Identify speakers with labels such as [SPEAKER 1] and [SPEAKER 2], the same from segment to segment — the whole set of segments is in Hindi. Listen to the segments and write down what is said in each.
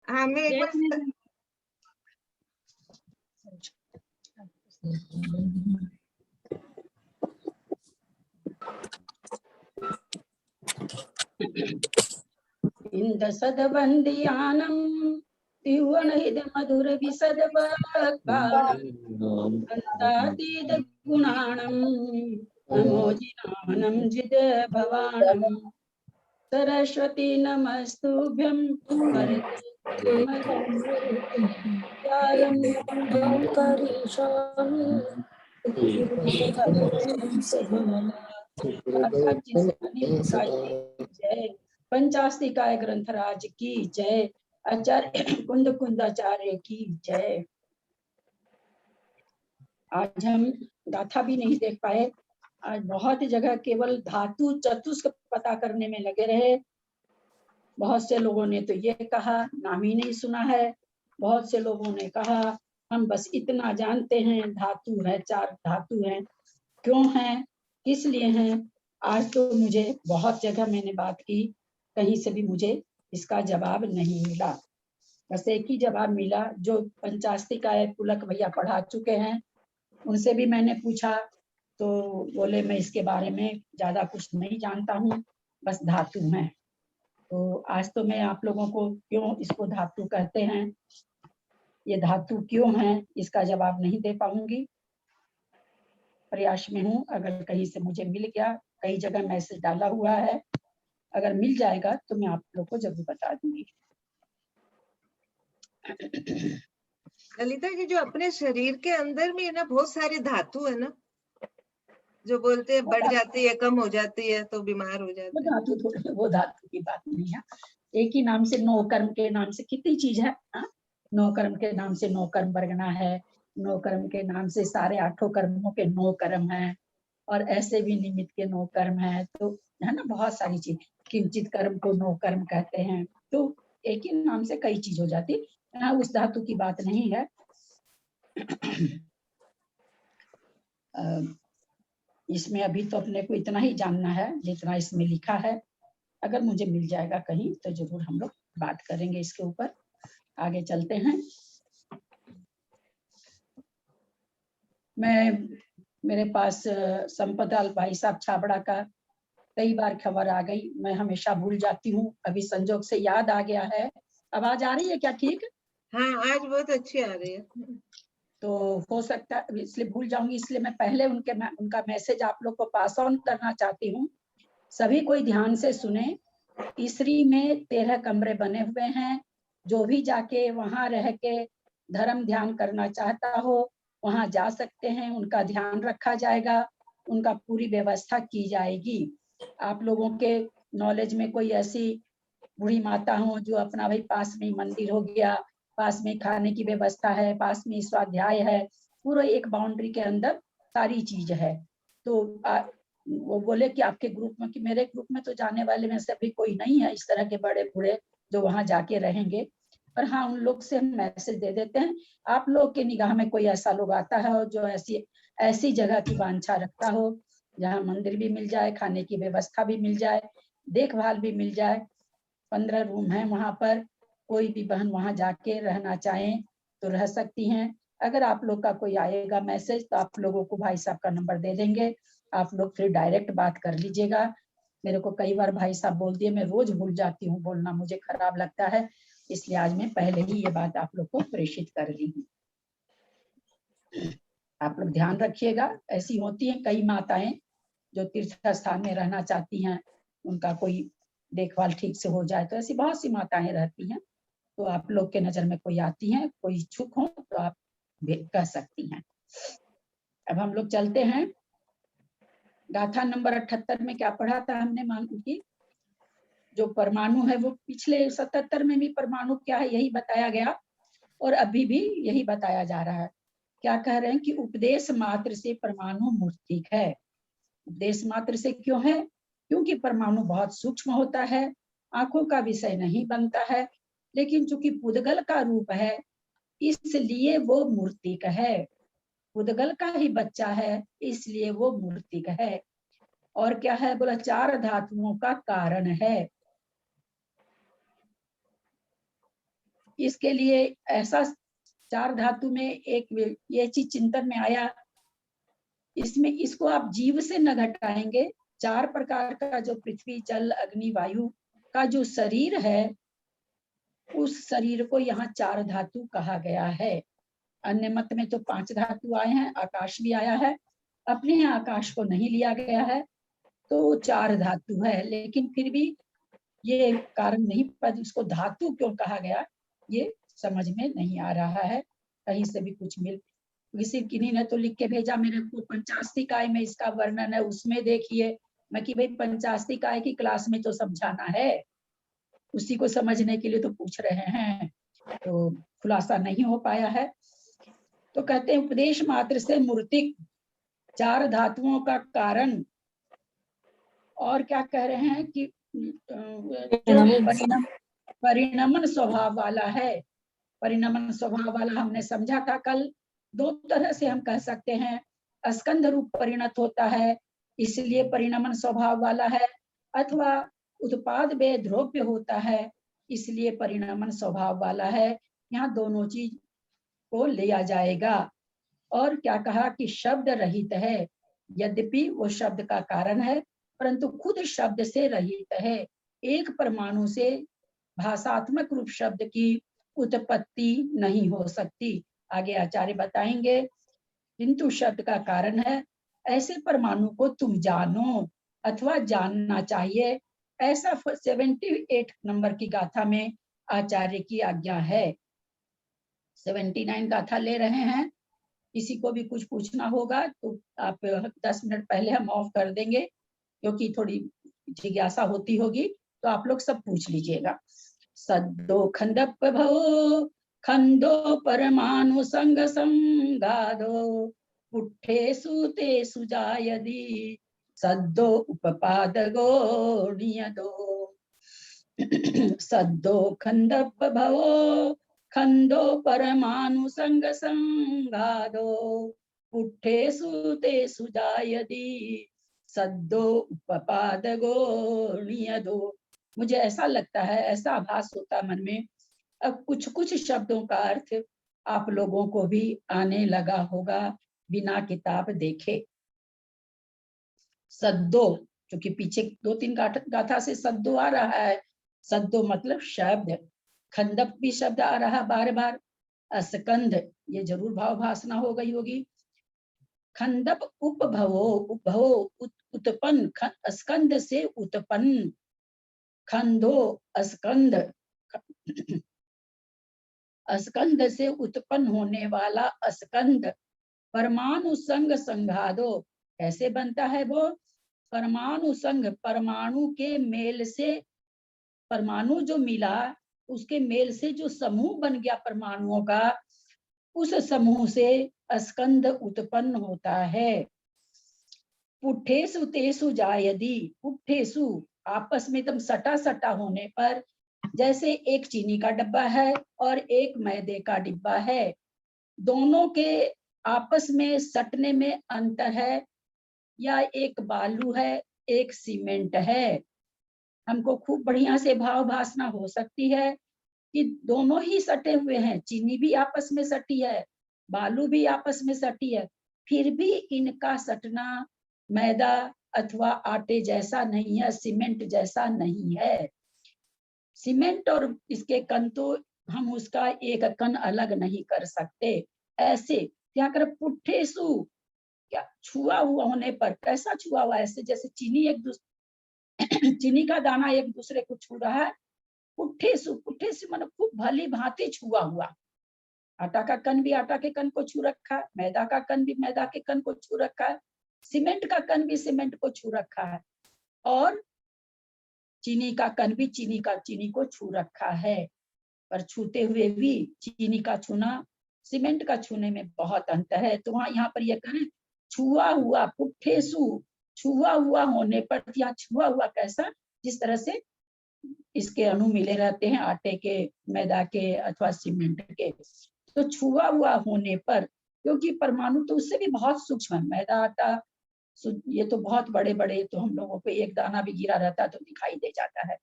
[SPEAKER 1] हाँ मैं एक बार
[SPEAKER 2] इंद सदवंदियानम तिवन हिद मधुर विसद अंतातीत गुणाणम नमोजिनानम जिद भवानम सरस्वती नमस्तुभ्यं जय। पंचास्तिकाय ग्रंथराज की जय। आचार्य कुंद कुंदाचार्य की जय। आज हम गाथा भी नहीं देख पाए। आज बहुत जगह केवल धातु चतुष्क पता करने में लगे रहे। बहुत से लोगों ने तो ये कहा नाम ही नहीं सुना है। बहुत से लोगों ने कहा हम बस इतना जानते हैं धातु है, 4 धातु हैं। क्यों हैं, किस लिए हैं? आज तो मुझे बहुत जगह मैंने बात की, कहीं से भी मुझे इसका जवाब नहीं मिला। बस एक ही जवाब मिला जो पंचास्तिकाय पुलक भैया पढ़ा चुके हैं, उनसे भी मैंने पूछा तो बोले मैं इसके बारे में ज्यादा कुछ नहीं जानता हूँ, बस धातु है। तो आज तो मैं आप लोगों को क्यों इसको धातु कहते हैं, ये धातु क्यों है, इसका जवाब नहीं दे पाऊंगी। प्रयास में हूँ, अगर कहीं से मुझे मिल गया, कई जगह मैसेज डाला हुआ है, अगर मिल जाएगा तो मैं आप लोग को जरूर बता दूंगी।
[SPEAKER 1] ललिता जी, जो अपने शरीर के अंदर में ना बहुत सारे धातु है ना, जो बोलते हैं बढ़ जाती है, कम हो जाती है तो बीमार हो जाते हैं।
[SPEAKER 2] वो धातु की बात नहीं है। एक ही नाम से 9 कर्म के नाम से कितनी चीज है। 9 कर्म के नाम से 9 कर्म वर्गना है, 9 कर्म के नाम से सारे 8 कर्मों के 9 कर्म हैं, और ऐसे भी निमित्त के 9 कर्म है, तो है ना बहुत सारी चीज। किंचित कर्म को 9 कर्म कहते हैं, तो एक ही नाम से कई चीज हो जाती। उस धातु की बात नहीं है। इसमें अभी तो अपने को इतना ही जानना है जितना इसमें लिखा है। अगर मुझे मिल जाएगा कहीं तो जरूर हम लोग बात करेंगे इसके ऊपर। आगे चलते हैं। मेरे पास संपतलाल भाई साहब छाबड़ा का कई बार खबर आ गई, मैं हमेशा भूल जाती हूँ, अभी संजोग से याद आ गया है। आवाज आ रही है क्या ठीक?
[SPEAKER 1] हाँ आज बहुत अच्छी आ रही है।
[SPEAKER 2] तो हो सकता है इसलिए भूल जाऊंगी, इसलिए मैं पहले उनका मैसेज आप लोग को पास ऑन करना चाहती हूँ। सभी कोई ध्यान से सुने। तीसरी में 13 कमरे बने हुए हैं। जो भी जाके वहां रह के धर्म ध्यान करना चाहता हो वहां जा सकते हैं, उनका ध्यान रखा जाएगा, उनका पूरी व्यवस्था की जाएगी। आप लोगों के नॉलेज में कोई ऐसी बूढ़ी माता हो जो अपना भाई पास में मंदिर हो गया, पास में खाने की व्यवस्था है, पास में स्वाध्याय है, पूरा एक बाउंड्री के अंदर सारी चीज है, तो वो बोले कि आपके ग्रुप में, कि मेरे ग्रुप में तो जाने वाले में से अभी कोई नहीं है इस तरह के बड़े बूढ़े जो वहां जाके रहेंगे, पर हाँ उन लोग से हम मैसेज दे देते हैं। आप लोग के निगाह में कोई ऐसा लोग आता है और जो ऐसी जगह की वांछा रखता हो जहाँ मंदिर भी मिल जाए, खाने की व्यवस्था भी मिल जाए, देखभाल भी मिल जाए। 15 रूम है वहां पर, कोई भी बहन वहां जाके रहना चाहें तो रह सकती हैं। अगर आप लोग का कोई आएगा मैसेज तो आप लोगों को भाई साहब का नंबर दे देंगे, आप लोग फिर डायरेक्ट बात कर लीजिएगा। मेरे को कई बार भाई साहब बोल दिए, मैं रोज भूल जाती हूँ, बोलना मुझे खराब लगता है, इसलिए आज मैं पहले ही ये बात आप लोग को प्रेषित कर दी हूँ। आप लोग ध्यान रखिएगा। ऐसी होती हैं कई माताएं जो तीर्थ स्थान में रहना चाहती हैं, उनका कोई देखभाल ठीक से हो जाए, तो ऐसी बहुत सी माताएं रहती हैं, तो आप लोग के नजर में कोई आती हैं, कोई इच्छुक हो तो आप कह सकती हैं। अब हम लोग चलते हैं। गाथा नंबर 78 में क्या पढ़ा था हमने? मानो की जो परमाणु है वो पिछले 77 में भी परमाणु क्या है यही बताया गया, और अभी भी यही बताया जा रहा है। क्या कह रहे हैं कि उपदेश मात्र से परमाणु मूर्तिक है। उपदेश मात्र से क्यों है? क्योंकि परमाणु बहुत सूक्ष्म होता है, आंखों का विषय नहीं बनता है, लेकिन चूंकि पुद्गल का रूप है इसलिए वो मूर्तिक है। पुद्गल का ही बच्चा है इसलिए वो मूर्तिक है। और क्या है बोला? 4 धातुओं का कारण है। इसके लिए ऐसा 4 धातु में एक ये चीज चिंतन में आया, इसमें इसको आप जीव से न घटाएंगे। 4 प्रकार का जो पृथ्वी जल अग्नि वायु का जो शरीर है, उस शरीर को यहाँ 4 धातु कहा गया है। अन्य मत में तो 5 धातु आए हैं, आकाश भी आया है, अपने यहाँ आकाश को नहीं लिया गया है, तो 4 धातु है। लेकिन फिर भी ये कारण नहीं, पर इसको धातु क्यों कहा गया ये समझ में नहीं आ रहा है। कहीं से भी कुछ किन्हीं ने तो लिख के भेजा मेरे को, पंचास्तिकाय में इसका वर्णन है, उसमें देखिए। मैं कि भाई पंचास्तिकाय की क्लास में तो समझाना है, उसी को समझने के लिए तो पूछ रहे हैं, तो खुलासा नहीं हो पाया है। तो कहते हैं उपदेश मात्र से मूर्तिक 4 धातुओं का कारण, और क्या कह रहे हैं कि परिणमन स्वभाव वाला है। परिणमन स्वभाव वाला हमने समझा था कल। 2 तरह से हम कह सकते हैं, स्कंध रूप परिणत होता है इसलिए परिणमन स्वभाव वाला है, अथवा उत्पाद वे द्रव्य होता है इसलिए परिणमन स्वभाव वाला है। यहाँ दोनों चीज को लिया जाएगा। और क्या कहा कि शब्द रहित है, यद्यपि वो शब्द का कारण है परंतु खुद शब्द से रहित है। एक परमाणु से भाषात्मक रूप शब्द की उत्पत्ति नहीं हो सकती। आगे आचार्य बताएंगे, किंतु शब्द का कारण है। ऐसे परमाणु को तुम जानो अथवा जानना चाहिए, ऐसा 78 नंबर की गाथा में आचार्य की आज्ञा है। 79 गाथा ले रहे हैं। किसी को भी कुछ पूछना होगा तो आप 10 मिनट पहले हम ऑफ कर देंगे, क्योंकि थोड़ी जिज्ञासा होती होगी, तो आप लोग सब पूछ लीजिएगा। सद्दो खंदप भवो खंदो परमाणु संग संगादो पुट्ठेषु तेषु जायति सद्दो उपपादगो नियतो। सद्दो खंदप भवो खंदो परमाणु संग संगादो पुट्ठेषु तेषु जायति सद्दो उपपादगो नियतो। मुझे ऐसा लगता है, ऐसा आभास होता मन में, अब कुछ कुछ शब्दों का अर्थ आप लोगों को भी आने लगा होगा बिना किताब देखे। सद्दो, क्योंकि पीछे 2-3 गाथा से सद्दो आ रहा है। सद्दो मतलब शब्द, खंदप भी शब्द आ रहा बार बार, अस्कंध ये जरूर भाव भासना हो गई होगी। खंदप उपभवो, उपभवो उत्पन्न, स्कंद से उत्पन्न, खंदो अस्कंद, अस्कंद से उत्पन्न होने वाला अस्कंद। परमाणु संग संघादो, कैसे बनता है वो? परमाणु संग, परमाणु के मेल से, परमाणु जो मिला उसके मेल से जो समूह बन गया परमाणुओं का, उस समूह से स्कंद उत्पन्न होता है। पुट्ठेषु तेषु जायति, पुट्ठेषु आपस में एकदम सटा सटा होने पर, जैसे एक चीनी का डब्बा है और एक मैदे का डिब्बा है, दोनों के आपस में सटने में अंतर है, या एक बालू है एक सीमेंट है। हमको खूब बढ़िया से भाव भासना हो सकती है कि दोनों ही सटे हुए हैं, चीनी भी आपस में सटी है, बालू भी आपस में सटी है, फिर भी इनका सटना मैदा अथवा आटे जैसा नहीं है, सीमेंट जैसा नहीं है। सीमेंट और इसके कण तो हम उसका एक कण अलग नहीं कर सकते। ऐसे क्या कर पुट्ठेषु, क्या छुआ हुआ होने पर, कैसा छुआ हुआ? ऐसे जैसे चीनी एक दूसरे चीनी का दाना एक दूसरे को छू रहा है। पुट्ठेषु, पुट्ठेषु मतलब खूब भली भांति छुआ हुआ। आटा का कण भी आटा के कण को छू रखा है, मैदा का कण भी मैदा के कण को छू रखा है, सीमेंट का कण भी सीमेंट को छू रखा है, और चीनी का कण भी चीनी को छू रखा है। पर छूते हुए भी चीनी का छूना सीमेंट का छूने में बहुत अंतर है। तो वहां यहाँ पर यह करें छुआ हुआ, पुट्ठेषु छुआ हुआ होने पर, या छुआ हुआ कैसा? जिस तरह से इसके अणु मिले रहते हैं आटे के, मैदा के अथवा सीमेंट के। तो छुआ हुआ होने पर, क्योंकि परमाणु तो उससे भी बहुत सूक्ष्म है, मैदा आटा ये तो बहुत बड़े बड़े, तो हम लोगों को एक दाना भी गिरा रहता है तो दिखाई दे जाता है।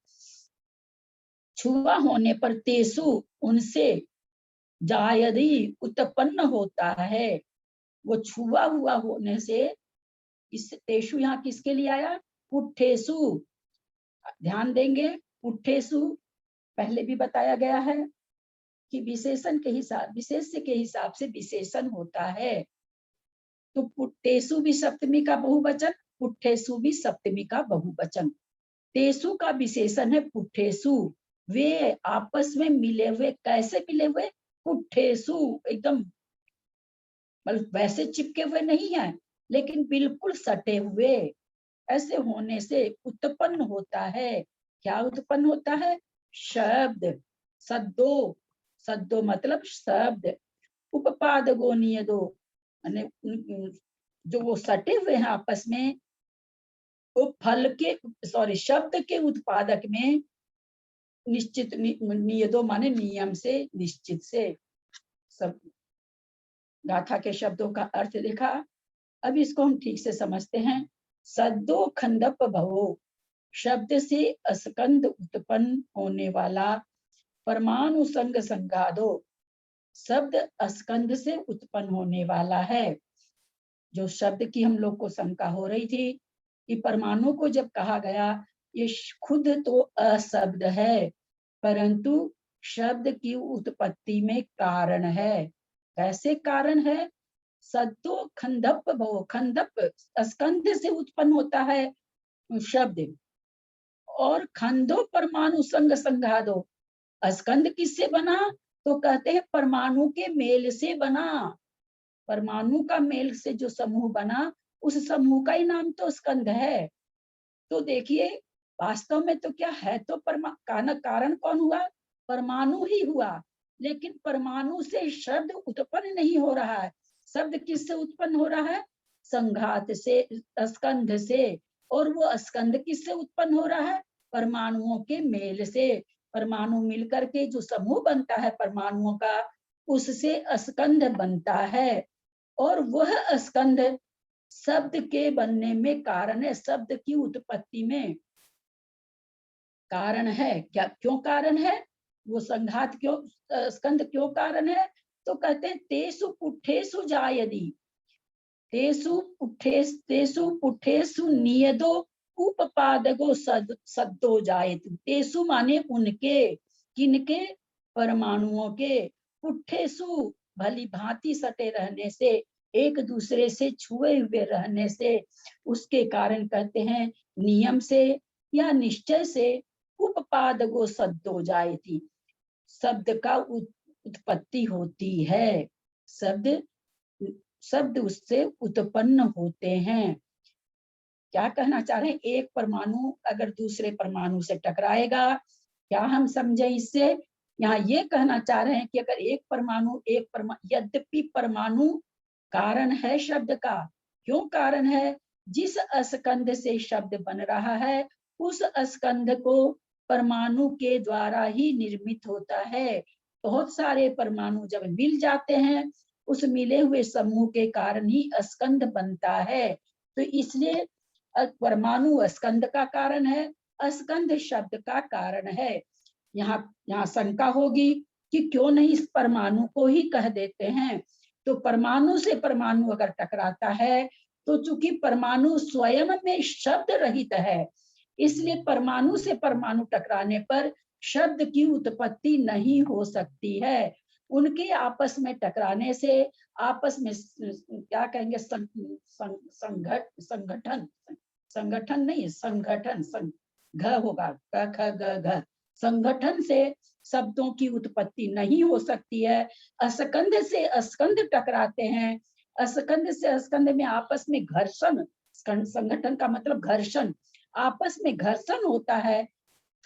[SPEAKER 2] छुआ होने पर तेसु उनसे जायदी उत्पन्न होता है। वो छुआ हुआ होने से, इस तेसु यहाँ किसके लिए आया? पुट्ठेसु। ध्यान देंगे, पुट्ठेसु पहले भी बताया गया है कि विशेषण के हिसाब, विशेष्य के हिसाब से विशेषण होता है। तो पुट्ठेसु भी सप्तमी का बहुवचन, पुट्ठेसु भी सप्तमी का बहुवचन। तेसु का विशेषण है पुट्ठेसु। वे आपस में मिले हुए, कैसे मिले हुए? पुट्ठेसु, एकदम मतलब वैसे चिपके हुए नहीं है, लेकिन बिल्कुल सटे हुए। ऐसे होने से उत्पन्न होता है, क्या उत्पन्न होता है? शब्द। सद्दो, सद्दो मतलब शब्द। उपपादगो नियदो, माने जो वो सटे हुए हैं आपस में, वो फल के, सॉरी, शब्द के उत्पादक में निश्चित, नियदो माने नियम से, निश्चित से। सब गाथा के शब्दों का अर्थ देखा। अब इसको हम ठीक से समझते हैं। सद्दो खंडप भवो, शब्द से अस्कंद उत्पन्न होने वाला। परमाणु संग संगादो, शब्द अस्कंद से उत्पन्न होने वाला है। जो शब्द की हम लोग को शंका हो रही थी कि परमाणु को जब कहा गया, ये खुद तो अशब्द है, परंतु शब्द की उत्पत्ति में कारण है। कैसे कारण है? सद्दो खंडप भवो, खंडप स्कंध से उत्पन्न होता है शब्द, और खंडो परमाणु संग संघादो, स्कंद किससे बना? तो कहते हैं परमाणु के मेल से बना। परमाणु का मेल से जो समूह बना, उस समूह का ही नाम तो स्कंद है। तो देखिए, वास्तव में तो क्या है, तो कारण कौन हुआ? परमाणु ही हुआ। लेकिन परमाणु से शब्द उत्पन्न नहीं हो रहा है। शब्द किससे उत्पन्न हो रहा है? संघात से, स्कंध से। और वो स्कंध किससे उत्पन्न हो रहा है? परमाणुओं के मेल से। परमाणु मिलकर के जो समूह बनता है परमाणुओं का, उससे स्कंध बनता है। और वह स्कंध शब्द के बनने में कारण है, शब्द की उत्पत्ति में कारण है। क्या, क्यों कारण है? वो संघात क्यों, स्कंद क्यों कारण है? तो कहते हैं तेसु पुट्ठेसु जायदी, तेसु पुट्ठेसु नियदो उपपादको सद्दो जायति। तेसु माने उनके, किनके? परमाणुओं के। पुट्ठेसु भली भांति सटे रहने से, एक दूसरे से छुए हुए रहने से, उसके कारण कहते हैं नियम से या निश्चय से उपपादको सद्दो जायति, शब्द का उत्पत्ति होती है। शब्द उससे उत्पन्न होते हैं। क्या कहना चाह रहे हैं? एक परमाणु अगर दूसरे परमाणु से टकराएगा, क्या हम समझे इससे? यहाँ ये कहना चाह रहे हैं कि अगर एक परमाणु यद्यपि परमाणु कारण है शब्द का। क्यों कारण है? जिस स्कंध से शब्द बन रहा है, उस स्कंध को परमाणु के द्वारा ही निर्मित होता है। बहुत सारे परमाणु जब मिल जाते हैं, उस मिले हुए समूह के कारण ही स्कंध बनता है। तो इसलिए परमाणु स्कंद का कारण है, स्कंद शब्द का कारण है। यहाँ शंका होगी कि क्यों नहीं इस परमाणु को ही कह देते हैं। तो परमाणु से परमाणु अगर टकराता है, तो चूंकि परमाणु स्वयं में शब्द रहित है, इसलिए परमाणु से परमाणु टकराने पर शब्द की उत्पत्ति नहीं हो सकती है। उनके आपस में टकराने से, आपस में क्या कहेंगे, संगठन नहीं, संगठन, घ होगा, क ख ग घ, संगठन से शब्दों की उत्पत्ति नहीं हो सकती है। स्कंध से स्कंध टकराते हैं, स्कंध से स्कंध में आपस में घर्षण, संगठन का मतलब घर्षण, आपस में घर्षण होता है,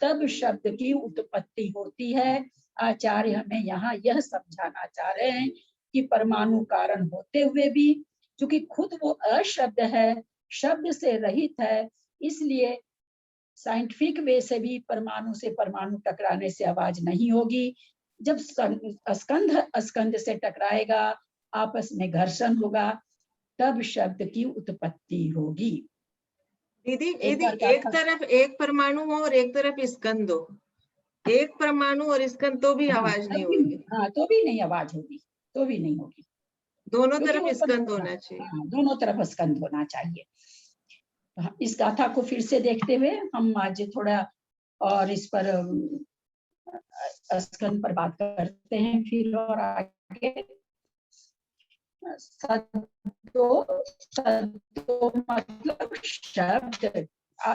[SPEAKER 2] तब शब्द की उत्पत्ति होती है। आचार्य हमें यहाँ यह समझाना चाह रहे हैं कि परमाणु कारण होते हुए भी, क्योंकि खुद वो अशब्द है, शब्द से रहित है, इसलिए साइंटिफिक वे से भी परमाणु से परमाणु टकराने से आवाज नहीं होगी। जब स्कंध से टकराएगा, आपस में घर्षण होगा, तब शब्द की उत्पत्ति होगी।
[SPEAKER 1] दीदी एक तरफ एक परमाणु हो और एक तरफ स्कंद हो, एक परमाणु और स्कंद तो भी आवाज नहीं होगी।
[SPEAKER 2] हाँ, तो भी नहीं आवाज होगी, तो भी नहीं होगी,
[SPEAKER 1] दोनों
[SPEAKER 2] क्योंकि
[SPEAKER 1] तरफ
[SPEAKER 2] वो
[SPEAKER 1] स्कंद होना चाहिए।
[SPEAKER 2] हाँ, दोनों तरफ स्कंद होना चाहिए। इस गाथा को फिर से देखते हुए हम आज थोड़ा और इस पर स्कंद पर बात करते हैं फिर और आगे। सद्दो मतलब शब्द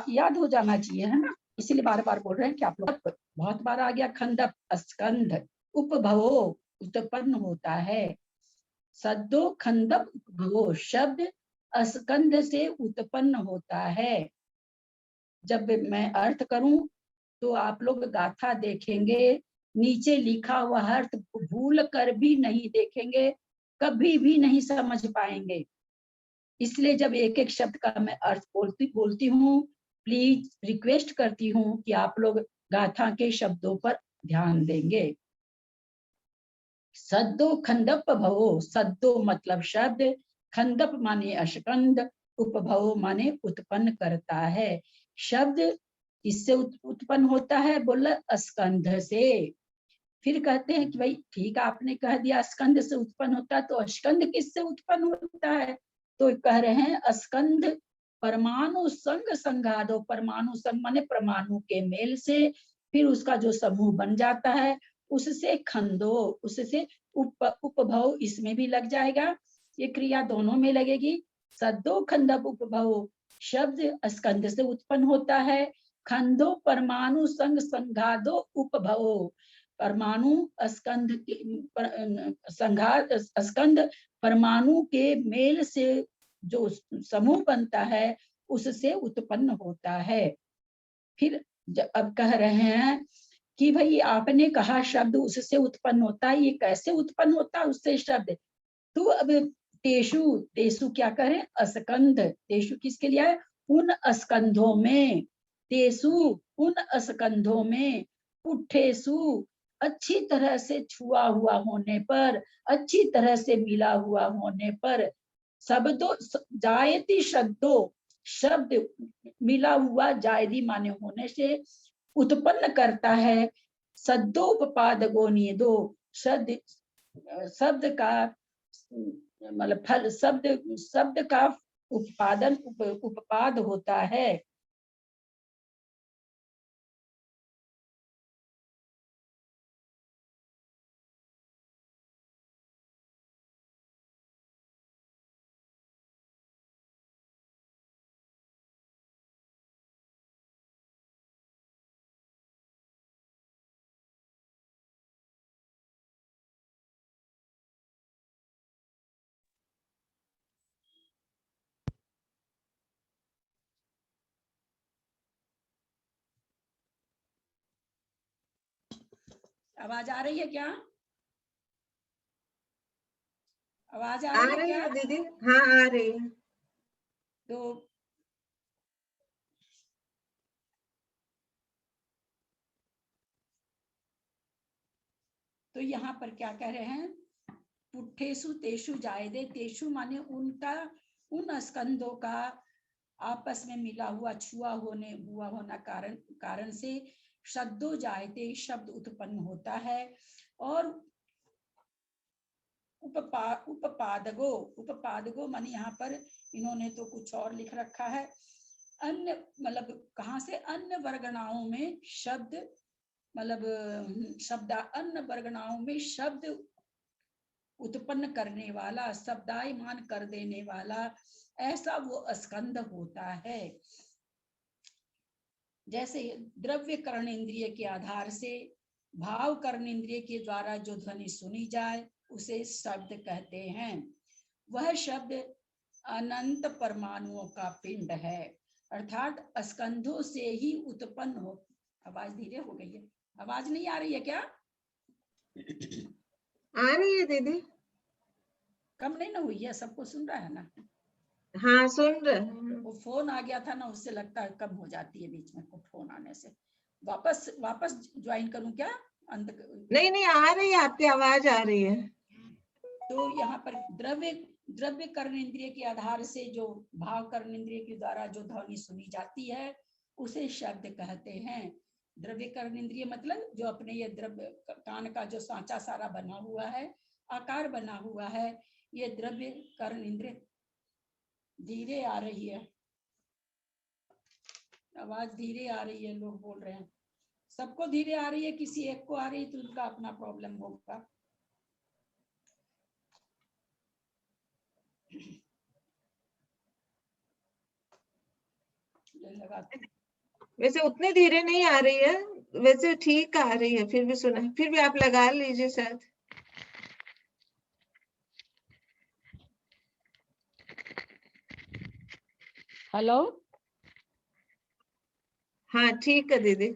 [SPEAKER 2] याद हो जाना चाहिए, है ना, इसीलिए बार बार बोल रहे हैं कि आप लोग बहुत बार आ गया। खंडप स्कंध उपभवो उत्पन्न होता है। सद्दो खंडप उपभवो शब्द स्कंध से उत्पन्न होता है। जब मैं अर्थ करूं तो आप लोग गाथा देखेंगे, नीचे लिखा हुआ अर्थ भूल कर भी नहीं देखेंगे, कभी भी नहीं समझ पाएंगे। इसलिए जब एक एक शब्द का मैं अर्थ बोलती हूँ, प्लीज रिक्वेस्ट करती हूँ कि आप लोग गाथा के शब्दों पर ध्यान देंगे। सद्दो खंडप भवो, सद्दो मतलब शब्द, खंडप माने अशकंद, उपभवो माने उत्पन्न करता है। शब्द इससे उत्पन्न होता है, बोला स्कंध से। फिर कहते हैं कि भाई ठीक है, आपने कह दिया स्कंद से उत्पन्न होता है, तो स्कंद किससे उत्पन्न होता है? तो कह रहे हैं स्कंद परमाणु संग संघादो, परमाणु संग माने परमाणु के मेल से फिर उसका जो समूह बन जाता है उससे खंडो, उससे उपभव, इसमें भी लग जाएगा, ये क्रिया दोनों में लगेगी। सद्दो खंडप उपभव, शब्द स्कंद से उत्पन्न होता है। खंडो परमाणु संग संघादो उपभव, परमाणु स्कंद संघात स्कंद परमाणु के मेल से जो समूह बनता है उससे उत्पन्न होता है। फिर अब कह रहे हैं कि भाई आपने कहा शब्द उससे उत्पन्न होता है, ये कैसे उत्पन्न होता है उससे शब्द? तो अब तेषु, तेषु क्या करें, अस्कंध, तेषु किसके लिए है? उन स्कंधों में, तेषु उन स्कंधों में, पुट्ठेषु अच्छी तरह से छुआ हुआ होने पर, अच्छी तरह से मिला हुआ होने पर, शब्दों जायती शब्दों, शब्द मिला हुआ जायदी माने होने से उत्पन्न करता है। सद्दोपपादको नियतो, शब्द शब्द का मतलब फल, शब्द का उत्पादन उपपाद होता है। आवाज आ रही है क्या? आवाज आ रही है क्या
[SPEAKER 1] दीदी? हाँ आ रही है।
[SPEAKER 2] तो यहाँ पर क्या कह रहे हैं? पुट्ठेषु तेषु जायदे, तेषु माने उनका, उन स्कंदों का आपस में मिला हुआ छुआ होना कारण से शब्दों जायते, शब्द उत्पन्न होता है। और उपपादगो, उपपादगो माने यहाँ पर इन्होंने तो कुछ और लिख रखा है, अन्य मतलब कहाँ से? अन्य वर्गणाओं में शब्द, मतलब शब्द अन्य वर्गणाओं में शब्द उत्पन्न करने वाला, शब्दायमान कर देने वाला, ऐसा वो स्कंद होता है। जैसे द्रव्य कर्णेंद्रिय के आधार से भाव कर्णेंद्रिय के द्वारा जो ध्वनि सुनी जाए उसे शब्द कहते हैं। वह शब्द अनंत परमाणुओं का पिंड है, अर्थात स्कंधों से ही उत्पन्न हो। आवाज धीरे हो गई है, आवाज नहीं आ रही है क्या?
[SPEAKER 1] आ रही है दीदी।
[SPEAKER 2] कम नहीं ना हुई है? सबको सुन रहा है ना?
[SPEAKER 1] हाँ सुन रहे।
[SPEAKER 2] वो फोन आ गया था ना, उससे लगता है कम हो जाती है बीच में, फोन आने से। वापस ज्वाइन करूं क्या?
[SPEAKER 1] नहीं नहीं, आ रही है, आपकी आवाज आ रही है।
[SPEAKER 2] तो यहाँ पर द्रव्य कर्णेंद्रिय के आधार से जो भाव कर्णेंद्रिय के द्वारा जो ध्वनि सुनी जाती है उसे शब्द कहते हैं। द्रव्य कर्ण इंद्रिय मतलब जो अपने ये द्रव्य कान का जो सांचा सारा बना हुआ है, आकार बना हुआ है, ये द्रव्य कर्ण इंद्रिय। धीरे आ रही है आवाज, धीरे आ रही है, लोग बोल रहे हैं। सबको धीरे आ रही है, किसी एक को आ रही है तो उनका अपना प्रॉब्लम होगा।
[SPEAKER 1] वैसे उतनी धीरे नहीं आ रही है, वैसे ठीक आ रही है, फिर भी सुना, फिर भी आप लगा लीजिए शायद।
[SPEAKER 2] हेलो,
[SPEAKER 1] हाँ ठीक है दीदी।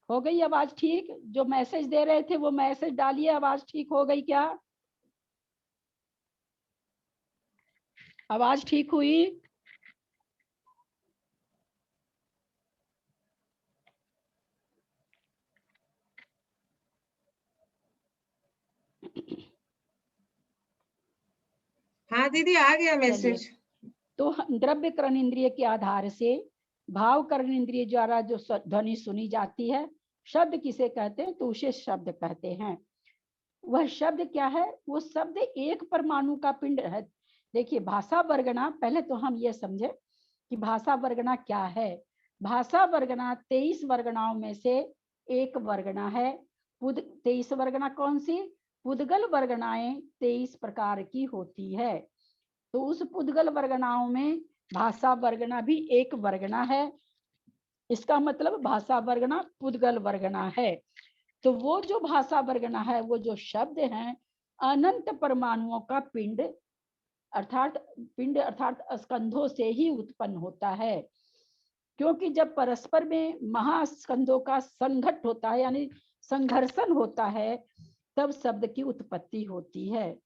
[SPEAKER 2] हो गई आवाज ठीक? जो मैसेज दे रहे थे वो मैसेज डालिए, आवाज ठीक हो गई क्या? आवाज ठीक हुई?
[SPEAKER 1] हाँ दीदी आ गया मैसेज।
[SPEAKER 2] तो द्रव्य कर्ण इंद्रिय के आधार से भाव कर्ण इंद्रिय द्वारा जो ध्वनि सुनी जाती है, शब्द किसे कहते हैं? तो उसे शब्द कहते हैं। वह शब्द क्या है? वो शब्द एक परमाणु का पिंड है। देखिए भाषा वर्गना, पहले तो हम ये समझे कि भाषा वर्गना क्या है। भाषा वर्गना 23 वर्गनाओं में से एक वर्गना है। 23 वर्गना कौन सी? पुद्गल वर्गनाएं 23 प्रकार की होती है। तो उस पुद्गल वर्गनाओं में भाषा वर्गना भी एक वर्गना है। इसका मतलब भाषा वर्गना पुद्गल वर्गना है। तो वो जो भाषा वर्गना है, वो जो शब्द हैं, अनंत परमाणुओं का पिंड अर्थात स्कंधों से ही उत्पन्न होता है। क्योंकि जब परस्पर में महास्कंधों का संघट होता है, यानी संघर्षण होता है, तब शब्द की उत्पत्ति होती है।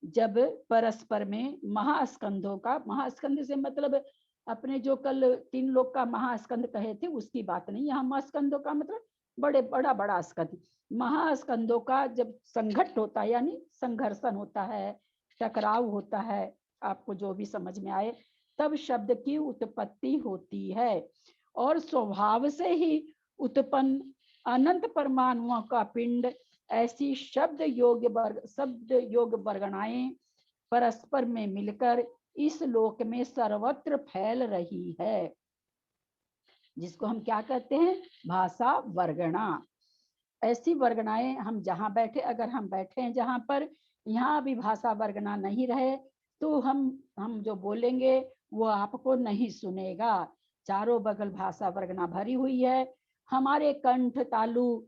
[SPEAKER 2] जब परस्पर में महास्कंधों का, महास्कंध से मतलब अपने जो कल 3 लोग का महास्कंध कहे थे उसकी बात नहीं, यहाँ महास्कंधों का मतलब बड़ा स्कंध। महास्कंधों का जब संघट होता है, यानी संघर्षण होता है, टकराव होता है, आपको जो भी समझ में आए, तब शब्द की उत्पत्ति होती है। और स्वभाव से ही उत्पन्न अनंत परमाणुओं का पिंड, ऐसी शब्द योग वर्गनाएं परस्पर में मिलकर इस लोक में सर्वत्र फैल रही है, जिसको हम क्या कहते हैं? भाषा वर्गना। ऐसी वर्गनाएं हम जहां बैठे, अगर हम बैठे हैं जहां पर, यहाँ भी भाषा वर्गना नहीं रहे तो हम जो बोलेंगे वो आपको नहीं सुनेगा। चारों बगल भाषा वर्गना भरी हुई है। हमारे कंठ, तालु,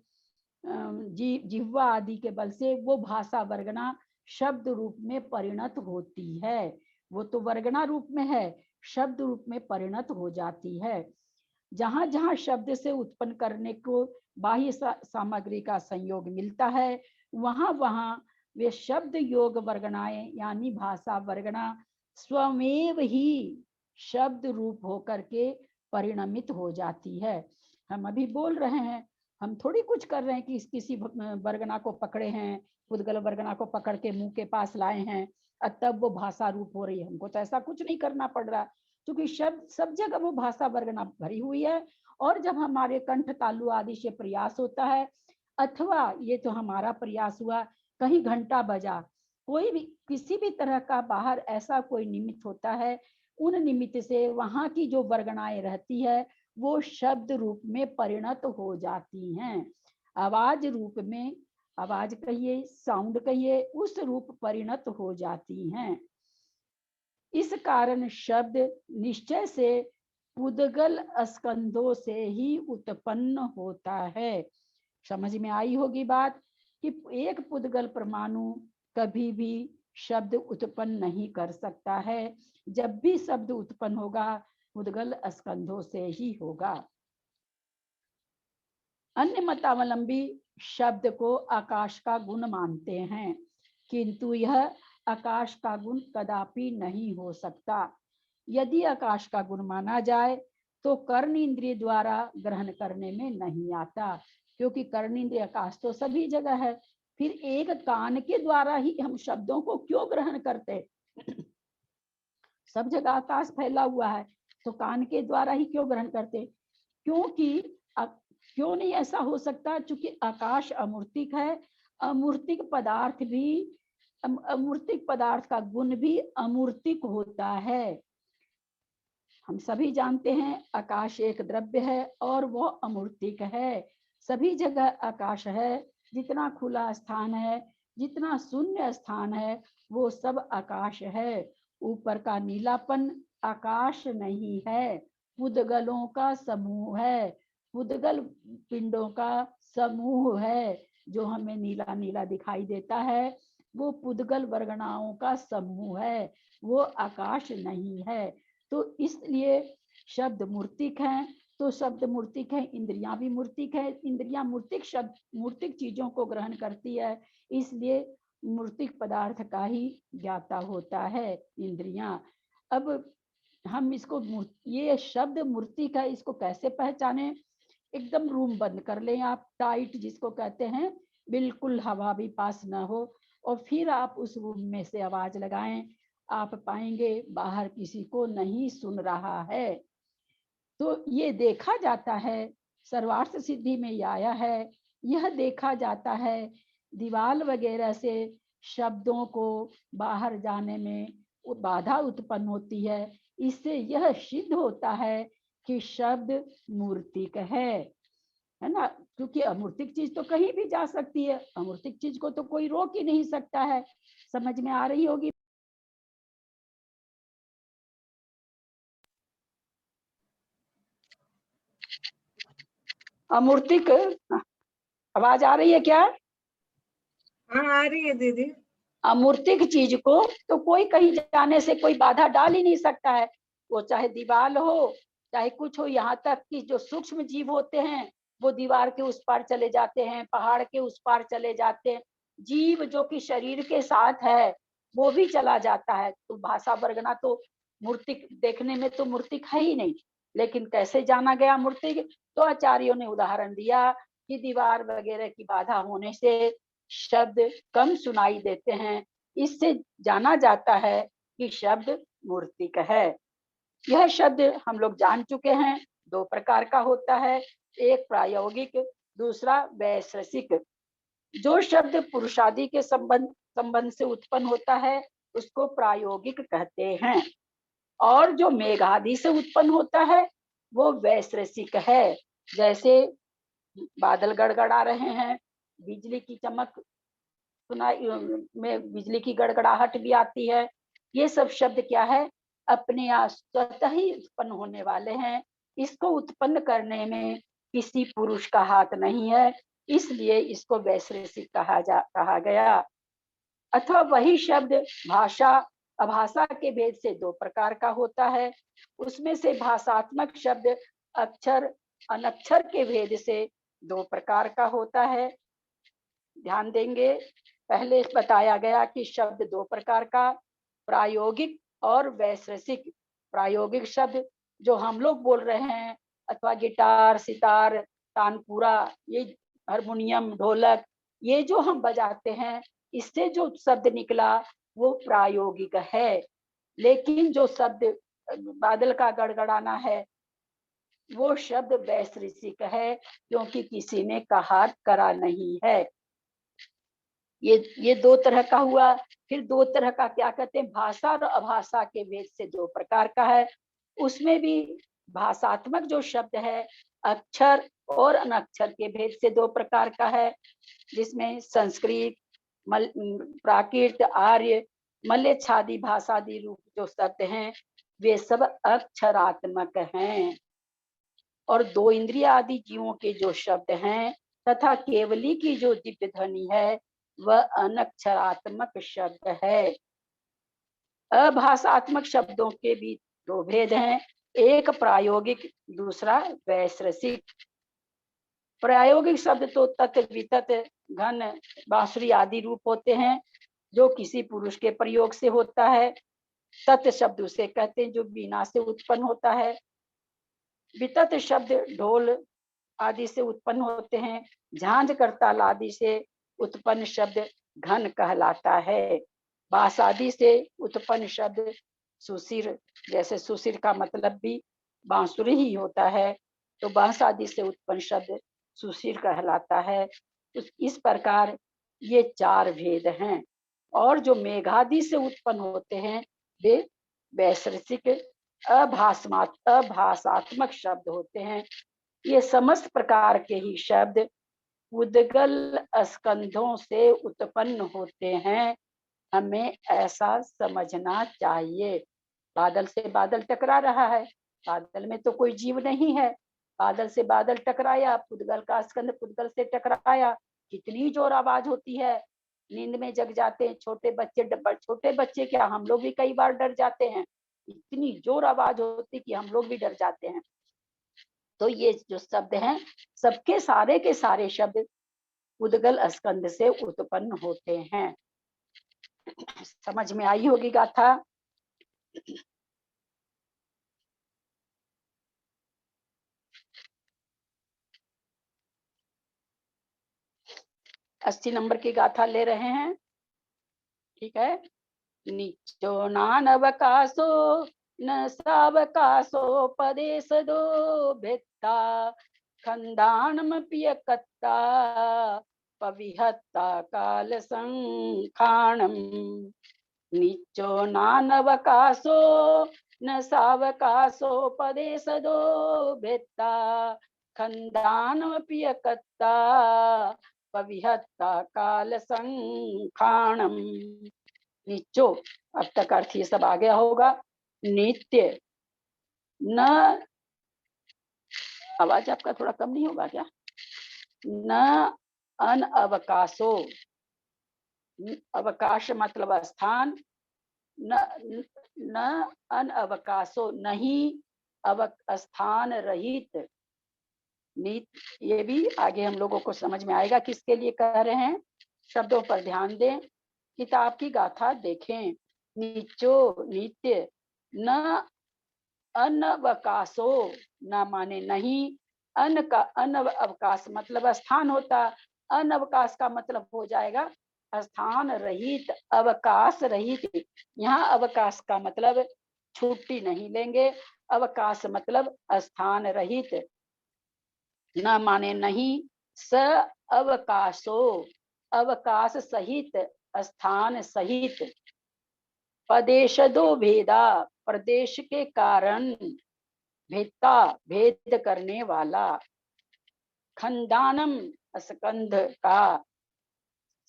[SPEAKER 2] जिह्वा आदि के बल से वो भाषा वर्गना शब्द रूप में परिणत होती है। वो तो वर्गना रूप में है, शब्द रूप में परिणत हो जाती है। जहां जहां शब्द से उत्पन्न करने को बाह्य सामग्री का संयोग मिलता है, वहां वहां वे शब्द योग वर्गनाएं यानी भाषा वर्गना स्वमेव ही शब्द रूप होकर के परिणमित हो जाती है। हम अभी बोल रहे हैं, हम थोड़ी कुछ कर रहे हैं कि किसी वर्गना को पकड़े हैं, पुद्गल वर्गना को पकड़ के मुंह के पास लाए हैं तब वो भाषा रूप हो रही है। हमको तो ऐसा कुछ नहीं करना पड़ रहा, क्योंकि शब्द सब जगह वो भाषा वर्गना भरी हुई है। और जब हमारे कंठ, तालु आदि से प्रयास होता है, अथवा ये तो हमारा प्रयास हुआ, कहीं घंटा बजा, कोई भी किसी भी तरह का बाहर ऐसा कोई निमित्त होता है, उन निमित्त से वहां की जो वर्गनाएं रहती है वो शब्द रूप में परिणत हो जाती हैं। आवाज रूप में, आवाज कहिए, साउंड कहिए, उस रूप परिणत हो जाती हैं। इस कारण शब्द निश्चय से पुद्गल स्कंधों से ही उत्पन्न होता है। समझ में आई होगी बात कि एक पुद्गल परमाणु कभी भी शब्द उत्पन्न नहीं कर सकता है। जब भी शब्द उत्पन्न होगा पुद्गल स्कंधों से ही होगा। अन्य मतावलंबी शब्द को आकाश का गुण मानते हैं, किंतु यह आकाश का गुण कदापि नहीं हो सकता। यदि आकाश का गुण माना जाए तो कर्ण इंद्रिय द्वारा ग्रहण करने में नहीं आता, क्योंकि कर्ण इंद्रिय आकाश तो सभी जगह है। फिर एक कान के द्वारा ही हम शब्दों को क्यों ग्रहण करते? सब जगह आकाश फैला हुआ है, तो कान के द्वारा ही क्यों ग्रहण करते? क्योंकि क्यों नहीं ऐसा हो सकता? क्योंकि आकाश अमूर्तिक है, अमूर्तिक पदार्थ भी, अमूर्तिक पदार्थ का गुण भी अमूर्तिक होता है। हम सभी जानते हैं आकाश एक द्रव्य है और वो अमूर्तिक है। सभी जगह आकाश है, जितना खुला स्थान है, जितना शून्य स्थान है, वो सब आकाश है। ऊपर का नीलापन आकाश नहीं है, पुद्गलों का समूह है, पुद्गल पिंडों का समूह है। जो हमें नीला नीला दिखाई देता है वो पुद्गल वर्गणाओं का समूह है, वो आकाश नहीं है। तो इसलिए शब्द मूर्तिक हैं, तो शब्द मूर्तिक है, इंद्रियां भी मूर्तिक है, इंद्रियां मूर्तिक शब्द मूर्तिक चीजों को ग्रहण करती है, इसलिए मूर्तिक पदार्थ का ही ज्ञाता होता है इंद्रियां। अब हम इसको ये शब्द मूर्तिक है, इसको कैसे पहचाने? एकदम रूम बंद कर लें आप, टाइट जिसको कहते हैं, बिल्कुल हवा भी पास ना हो, और फिर आप उस रूम में से आवाज लगाएं, आप पाएंगे बाहर किसी को नहीं सुन रहा है। तो ये देखा जाता है, सर्वार्थ सिद्धि में ये आया है, यह देखा जाता है दीवाल वगैरह से शब्दों को बाहर जाने में बाधा उत्पन्न होती है। इससे यह सिद्ध होता है कि शब्द मूर्तिक है ना? क्योंकि अमूर्तिक चीज तो कहीं भी जा सकती है, अमूर्तिक चीज को तो कोई रोक ही नहीं सकता है। समझ में आ रही होगी? अमूर्तिक आवाज आ रही है क्या?
[SPEAKER 1] हाँ आ रही है दीदी।
[SPEAKER 2] अमूर्तिक चीज को तो कोई कहीं जाने से कोई बाधा डाल ही नहीं सकता है, वो चाहे दीवार हो चाहे कुछ हो। यहाँ तक कि जो सूक्ष्म जीव होते हैं वो दीवार के उस पार चले जाते हैं, पहाड़ के उस पार चले जाते हैं। जीव जो कि शरीर के साथ है वो भी चला जाता है। तो भाषा वर्गना तो मूर्तिक देखने में तो मूर्तिक है ही नहीं, लेकिन कैसे जाना गया मूर्तिक? तो आचार्यों ने उदाहरण दिया कि दीवार वगैरह की बाधा होने से शब्द कम सुनाई देते हैं, इससे जाना जाता है कि शब्द मूर्तिक है। यह शब्द हम लोग जान चुके हैं, दो प्रकार का होता है, एक प्रायोगिक, दूसरा वैशेषिक। जो शब्द पुरुषादि के संबंध से उत्पन्न होता है उसको प्रायोगिक कहते हैं, और जो मेघादि से उत्पन्न होता है वो वैशेषिक है। जैसे बादल गड़गड़ा रहे हैं, बिजली की चमक सुनाई में बिजली की गड़गड़ाहट भी आती है, ये सब शब्द क्या है? अपने आप स्वतः ही उत्पन्न होने वाले हैं। इसको उत्पन्न करने में किसी पुरुष का हाथ नहीं है, इसलिए इसको वैशेषिक कहा गया। अथवा वही शब्द भाषा अभाषा के भेद से दो प्रकार का होता है। उसमें से भाषात्मक शब्द अक्षर अनक्षर के भेद से दो प्रकार का होता है। ध्यान देंगे, पहले बताया गया कि शब्द दो प्रकार का, प्रायोगिक और वैशेषिक। प्रायोगिक शब्द जो हम लोग बोल रहे हैं, अथवा गिटार, सितार, तानपुरा, ये हारमोनियम, ढोलक, ये जो हम बजाते हैं, इससे जो शब्द निकला वो प्रायोगिक है। लेकिन जो शब्द बादल का गड़गड़ाना है वो शब्द वैशेषिक है, क्योंकि किसी ने कहा करा नहीं है। ये दो तरह का हुआ। फिर दो तरह का क्या कहते हैं? भाषा और अभाषा के भेद से दो प्रकार का है। उसमें भी भाषात्मक जो शब्द है अक्षर और अनक्षर के भेद से दो प्रकार का है, जिसमें संस्कृत, प्राकृत, आर्य, मलयाछादी भाषादि रूप जो शब्द हैं वे सब अक्षरात्मक हैं। और दो इंद्रिय आदि जीवों के जो शब्द हैं तथा केवली की जो दिव्य ध्वनि है वह अनक्षरात्मक शब्द है। अभाषात्मक शब्दों के भी दो भेद हैं, एक प्रायोगिक, दूसरा वैशेषिक। प्रायोगिक शब्द तो तत्, वितत, घन, बांसुरी आदि रूप होते हैं जो किसी पुरुष के प्रयोग से होता है। तत् शब्द उसे कहते हैं जो बीना से उत्पन्न होता है। वितत शब्द ढोल आदि से उत्पन्न होते हैं। झांझ करताल आदि से उत्पन्न शब्द घन कहलाता है। बांस आदि से उत्पन्न शब्द सुशिर, जैसे सुशिर का मतलब भी बांसुरी ही होता है, तो बांस आदि से उत्पन्न शब्द सुशील कहलाता है। तो इस प्रकार ये 4 भेद हैं। और जो मेघादि से उत्पन्न होते हैं वे वैशेषिक अभाषात्मक शब्द होते हैं। ये समस्त प्रकार के ही शब्द उद्गल स्कंधों से उत्पन्न होते हैं, हमें ऐसा समझना चाहिए। बादल से बादल टकरा रहा है, बादल में तो कोई जीव नहीं है, बादल से बादल टकराया, पुद्गल का स्कंध पुद्गल से टकराया, कितनी जोर आवाज होती है। नींद में जग जाते हैं छोटे बच्चे क्या, हम लोग भी कई बार डर जाते हैं, इतनी जोर आवाज होती कि हम लोग भी डर जाते हैं। तो ये जो शब्द हैं, सबके सारे के सारे शब्द उद्गल स्कंध से उत्पन्न होते हैं। समझ में आई होगी गाथा। अस्सी नंबर की गाथा ले रहे हैं, ठीक है। निचो नानवकाशो न सावकाशो पदेश दो भेत्ता खंडानम पियकत्ता पविहत्ता काल संखाणम। निचो नानवकाशो न सावकाशो पदेश दो भेत्ता खंडानम पियकत्ता पविहत्ता काल संखाणम। निचो, अब तक अर्थ ये सब आ गया होगा। नित्य न, आवाज आपका थोड़ा कम नहीं होगा क्या? न अनअवकाशो, अवकाश मतलब स्थान, न अनअवकाशो नहीं स्थान रहित। ये भी आगे हम लोगों को समझ में आएगा किसके लिए कह रहे हैं। शब्दों पर ध्यान दें, किताब की गाथा देखें। निचो नित्य, न अनवकाशो, न माने नहीं, अन का अनवकाश मतलब स्थान होता, अनवकाश का मतलब हो जाएगा स्थान रहित, अवकाश रहित। यहाँ अवकाश का मतलब छुट्टी नहीं लेंगे, अवकाश मतलब स्थान रहित। न माने नहीं, स अवकाशो, अवकाश सहित, स्थान सहित। पदेश दो भेदा, प्रदेश के कारण, भेदता भेद करने वाला। खंडानम स्कंध का,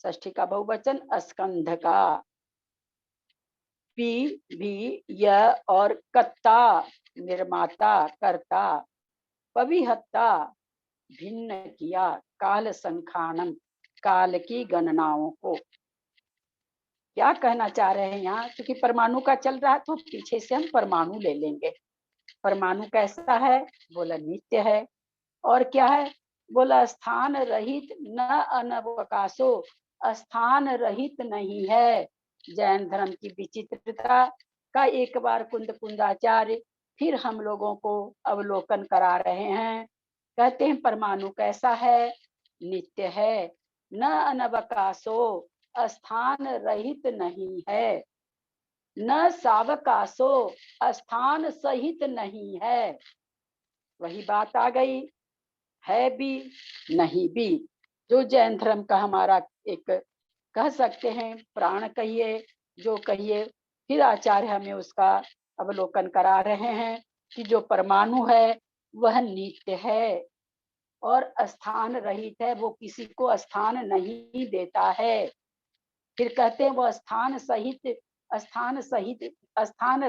[SPEAKER 2] षष्ठी का बहुवचन स्कंध का। पी भी य और कत्ता निर्माता कर्ता, पविहत्ता भिन्न किया, काल संखानम काल की गणनाओं को। क्या कहना चाह रहे हैं यहाँ, क्योंकि परमाणु का चल रहा है तो पीछे से हम परमाणु ले लेंगे। परमाणु कैसा है? बोला नित्य है। और क्या है? बोला स्थान रहित, न अनवकाशो, स्थान रहित नहीं है। जैन धर्म की विचित्रता का एक बार कुंदाचार्य फिर हम लोगों को अवलोकन करा रहे हैं। कहते हैं परमाणु कैसा है? नित्य है। न अनवकाशो, स्थान रहित नहीं है। न सावकाशो, स्थान सहित नहीं है। वही बात आ गई, है भी नहीं भी। जो जैन धर्म का हमारा एक कह सकते हैं प्राण कहिए, जो कहिए, फिर आचार्य हमें उसका अवलोकन करा रहे हैं कि जो परमाणु है वह नित्य है और स्थान रहित है, वो किसी को स्थान नहीं देता है। फिर कहते हैं वो स्थान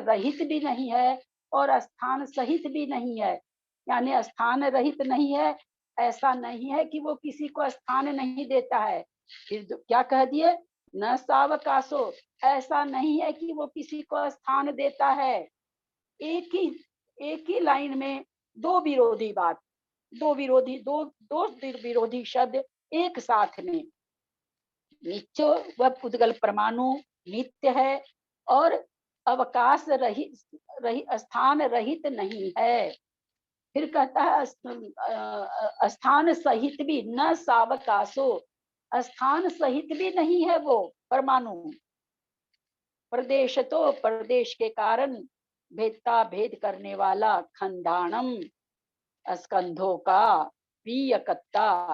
[SPEAKER 2] रहित भी नहीं है और स्थान सहित भी नहीं है। यानी स्थान रहित नहीं है, ऐसा नहीं है कि वो किसी को स्थान नहीं देता है। फिर क्या कह दिए? न सावकाशो, ऐसा नहीं है कि वो किसी को स्थान देता है। एक ही लाइन में दो विरोधी शब्द एक साथ में। नित्य वह पुद्गल परमाणु नित्य है और अवकाश रहित स्थान रहित नहीं है। फिर कहता है स्थान सहित भी, न सावकाशो, स्थान सहित भी नहीं है वो परमाणु। प्रदेश तो प्रदेश के कारण, भेदता भेद करने वाला। खंडानम, स्कंधों का पीयकर्ता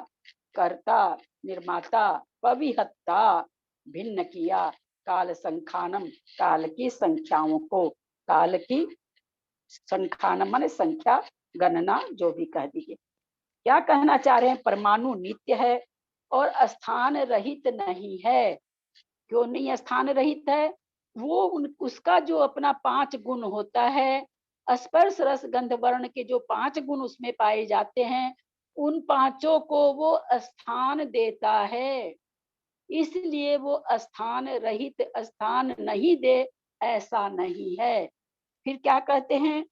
[SPEAKER 2] कर्ता निर्माता पविहत्ता भिन्न किया काल संखानम, काल की संख्याओं को, काल की संखानम माने संख्या गणना जो भी कह दीजिए। क्या कहना चाह रहे हैं? परमाणु नित्य है और स्थान रहित नहीं है। क्यों नहीं स्थान रहित है? वो उसका जो अपना 5 गुण होता है, स्पर्श रस गंध वर्ण के जो 5 गुण उसमें पाए जाते हैं, उन पांचों को वो स्थान देता है। इसलिए वो स्थान रहित, स्थान नहीं दे ऐसा नहीं है। फिर क्या कहते हैं?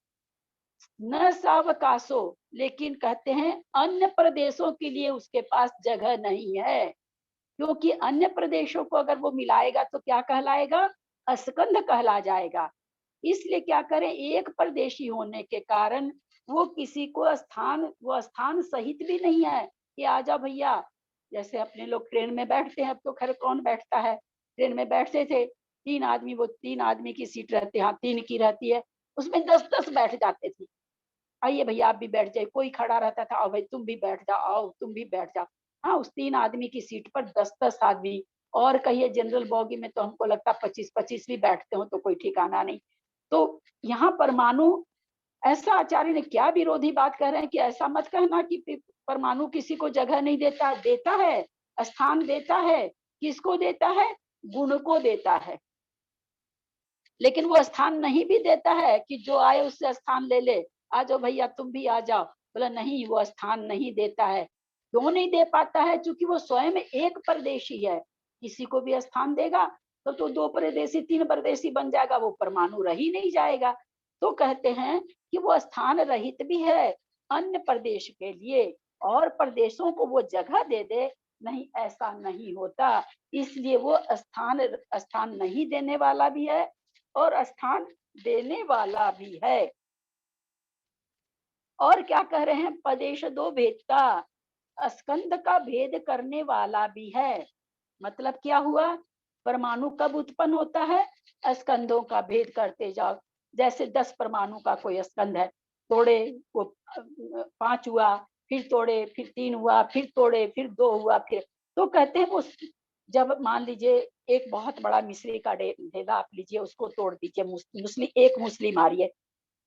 [SPEAKER 2] न सावकाशो, लेकिन कहते हैं अन्य प्रदेशों के लिए उसके पास जगह नहीं है, क्योंकि अन्य प्रदेशों को अगर वो मिलाएगा तो क्या कहलाएगा? स्कंध कहला जाएगा। इसलिए क्या करें, एक प्रदेशी होने के कारण वो किसी को स्थान, वो स्थान सहित भी नहीं है कि आजा भैया। जैसे अपने लोग ट्रेन में बैठते हैं, अब तो खैर कौन बैठता है, ट्रेन में बैठते थे 3 आदमी, वो 3 आदमी की सीट रहती है, हाँ 3 की रहती है, उसमें 10-10 बैठ जाते थे। आइए भैया आप भी बैठ जाइए, कोई खड़ा रहता था, आओ भाई तुम भी बैठ जाओ, आओ तुम भी बैठ जाओ। हाँ, उस 3 आदमी की सीट पर 10-10 आदमी, और कहिए जनरल बॉगी में तो हमको लगता 25-25 भी बैठते हो तो कोई ठिकाना नहीं। तो यहाँ परमाणु, ऐसा आचार्य ने क्या विरोधी बात कह रहे हैं कि ऐसा मत कहना कि परमाणु किसी को जगह नहीं देता, देता है, स्थान देता है। किसको देता है? गुण को देता है। लेकिन वो स्थान नहीं भी देता है कि जो आए उससे स्थान ले ले, आ जाओ भैया तुम भी आ जाओ। बोला नहीं, वो स्थान नहीं देता है। क्यों नहीं दे पाता है? क्योंकि वो स्वयं एक परदेशी है। किसी को भी स्थान देगा तो 2 परदेशी 3 परदेशी बन जाएगा, वो परमाणु रह ही नहीं जाएगा। तो कहते हैं कि वो स्थान रहित भी है अन्य प्रदेश के लिए, और प्रदेशों को वो जगह दे दे, नहीं ऐसा नहीं होता। इसलिए वो स्थान नहीं देने वाला भी है और स्थान देने वाला भी है। और क्या कह रहे हैं? पदेश दो भेदता, स्कंद का भेद करने वाला भी है। मतलब क्या हुआ? परमाणु कब उत्पन्न होता है? स्कंदों का भेद करते जाओ। जैसे 10 परमाणु का कोई स्कंद है, तोड़े वो 5 हुआ, फिर तोड़े, फिर 3 हुआ, फिर तोड़े, फिर 2 हुआ, फिर तो कहते हैं वो, जब मान लीजिए एक बहुत बड़ा मिश्री का ढेला आप लीजिए, उसको तोड़ दीजिए, मुसली एक मुसली मारिए,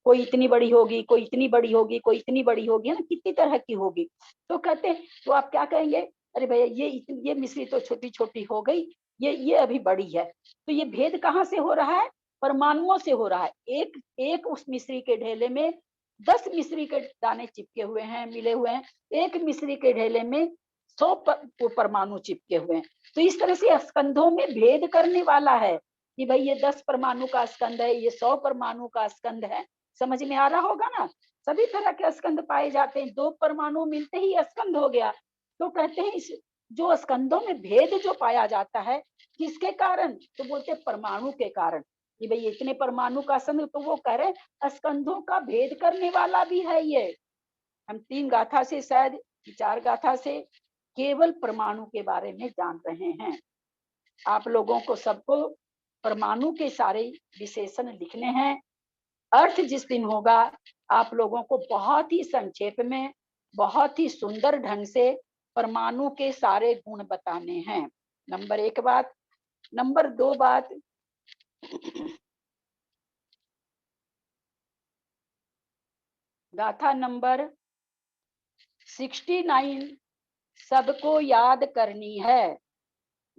[SPEAKER 2] कोई इतनी बड़ी होगी, कोई इतनी बड़ी होगी, कोई इतनी बड़ी होगी, है ना, कितनी तरह की होगी। तो कहते हैं, तो आप क्या कहेंगे? अरे भैया ये मिश्री तो छोटी छोटी हो गई, ये अभी बड़ी है। तो ये भेद कहाँ से हो रहा है? परमाणुओं से हो रहा है। एक एक उस मिश्री के ढेले में 10 मिश्री के दाने चिपके हुए हैं, मिले हुए हैं। एक मिश्री के ढेले में 100 परमाणु चिपके हुए हैं। तो इस तरह से स्कंधों में भेद करने वाला है कि भाई ये 10 परमाणु का स्कंध है, ये 100 परमाणु का स्कंध है। समझ में आ रहा होगा ना? सभी तरह के स्कंध पाए जाते हैं, 2 परमाणु मिलते ही स्कंध हो गया। तो कहते हैं इस जो स्कंधों में भेद जो पाया जाता है, किसके कारण? तो बोलते परमाणु के कारण कि भाई इतने परमाणु का स्कंध, तो वो कह रहे स्कंधों का भेद करने वाला भी है ये। हम 3 गाथा से, शायद 4 गाथा से केवल परमाणु के बारे में जान रहे हैं। आप लोगों को सबको परमाणु के सारे विशेषण लिखने हैं। अर्थ जिस दिन होगा आप लोगों को बहुत ही संक्षेप में, बहुत ही सुंदर ढंग से परमाणु के सारे गुण बताने हैं। नंबर 1 बात। नंबर 2 बात, गाथा नंबर 69 सबको याद करनी है।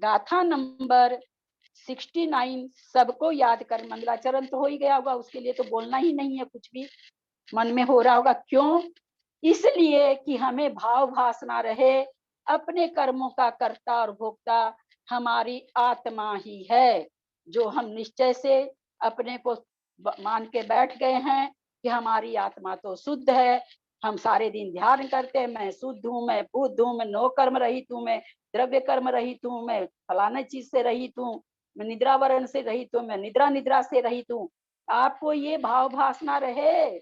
[SPEAKER 2] गाथा नंबर 69 सबको याद कर, मंगलाचरण तो हो ही गया होगा, उसके लिए तो बोलना ही नहीं है, कुछ भी मन में हो रहा होगा। क्यों? इसलिए कि हमें भाव भासना रहे, अपने कर्मों का कर्ता और भोक्ता हमारी आत्मा ही है। जो हम निश्चय से अपने को मान के बैठ गए हैं कि हमारी आत्मा तो शुद्ध है, हम सारे दिन ध्यान करते हैं, मैं शुद्ध हूँ, मैं बुद्ध हूँ, मैं नो कर्म रहित हूँ, मैं द्रव्य कर्म रहित हूँ, मैं फलाने चीज से रहित हूँ, मैं निद्रावरण से रहित हूँ, मैं निद्रा से रहित हूँ। आपको ये भाव भासना रहे,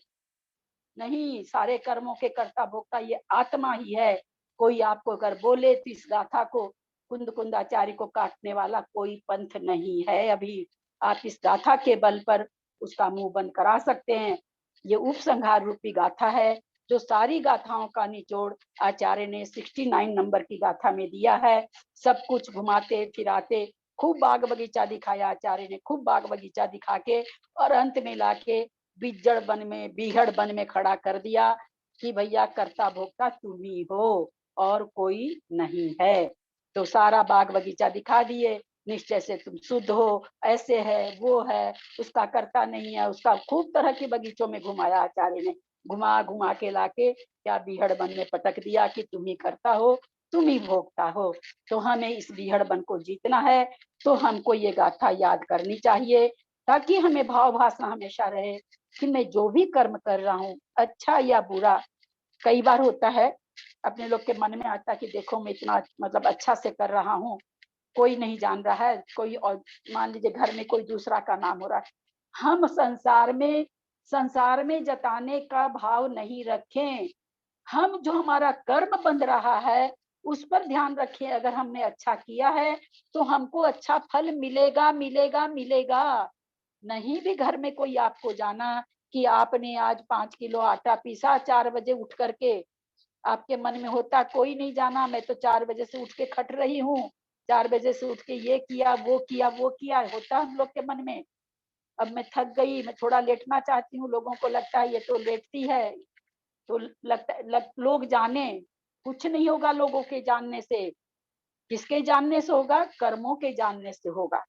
[SPEAKER 2] नहीं, सारे कर्मों के कर्ता भोक्ता ये आत्मा ही है। कोई आपको अगर बोले तो इस गाथा को कुंद कुंदाचार्य को काटने वाला कोई पंथ नहीं है। अभी आप इस गाथा के बल पर उसका मुंह बंद करा सकते हैं। ये उपसंहार रूपी गाथा है, जो सारी गाथाओं का निचोड़ आचार्य ने 69 नंबर की गाथा में दिया है। सब कुछ घुमाते फिराते खूब बाग बगीचा दिखाया आचार्य ने, खूब बाग बगीचा दिखा के और अंत में लाके बिजड़ वन में, बीहड़ वन में खड़ा कर दिया कि भैया कर्ता भोक्ता तुम ही हो और कोई नहीं है। तो सारा बाग बगीचा दिखा दिए, निश्चय से तुम शुद्ध हो, ऐसे है वो है, उसका कर्ता नहीं है, उसका खूब तरह के बगीचों में घुमाया आचार्य ने, घुमा घुमा के लाके क्या बीहड़ वन में पटक दिया कि तुम ही करता हो, तुम ही भोगता हो। तो हमें इस बीहड़ वन को जीतना है तो हमको ये गाथा याद करनी चाहिए, ताकि हमें भाव भाषा हमेशा रहे कि मैं जो भी कर्म कर रहा हूँ, अच्छा या बुरा। कई बार होता है अपने लोग के मन में आता है कि देखो मैं इतना मतलब अच्छा से कर रहा हूँ, कोई नहीं जान रहा है, कोई और मान लीजिए घर में कोई दूसरा का नाम हो रहा है, हम संसार में जताने का भाव नहीं रखें। हम जो हमारा कर्म बंध रहा है उस पर ध्यान रखें। अगर हमने अच्छा किया है तो हमको अच्छा फल मिलेगा मिलेगा मिलेगा। नहीं भी घर में कोई आपको जाना कि आपने आज 5 किलो आटा पीसा 4 बजे उठ करके, आपके मन में होता कोई नहीं जाना, मैं तो 4 बजे से उठ के खट रही हूँ, 4 बजे से उठ के ये किया वो किया वो किया, होता हम लोग के मन में। अब मैं थक गई, मैं थोड़ा लेटना चाहती हूँ, लोगों को लगता है ये तो लेटती है, तो लोग जाने, कुछ नहीं होगा लोगों के जानने से। किसके जानने से होगा? कर्मों के जानने से होगा।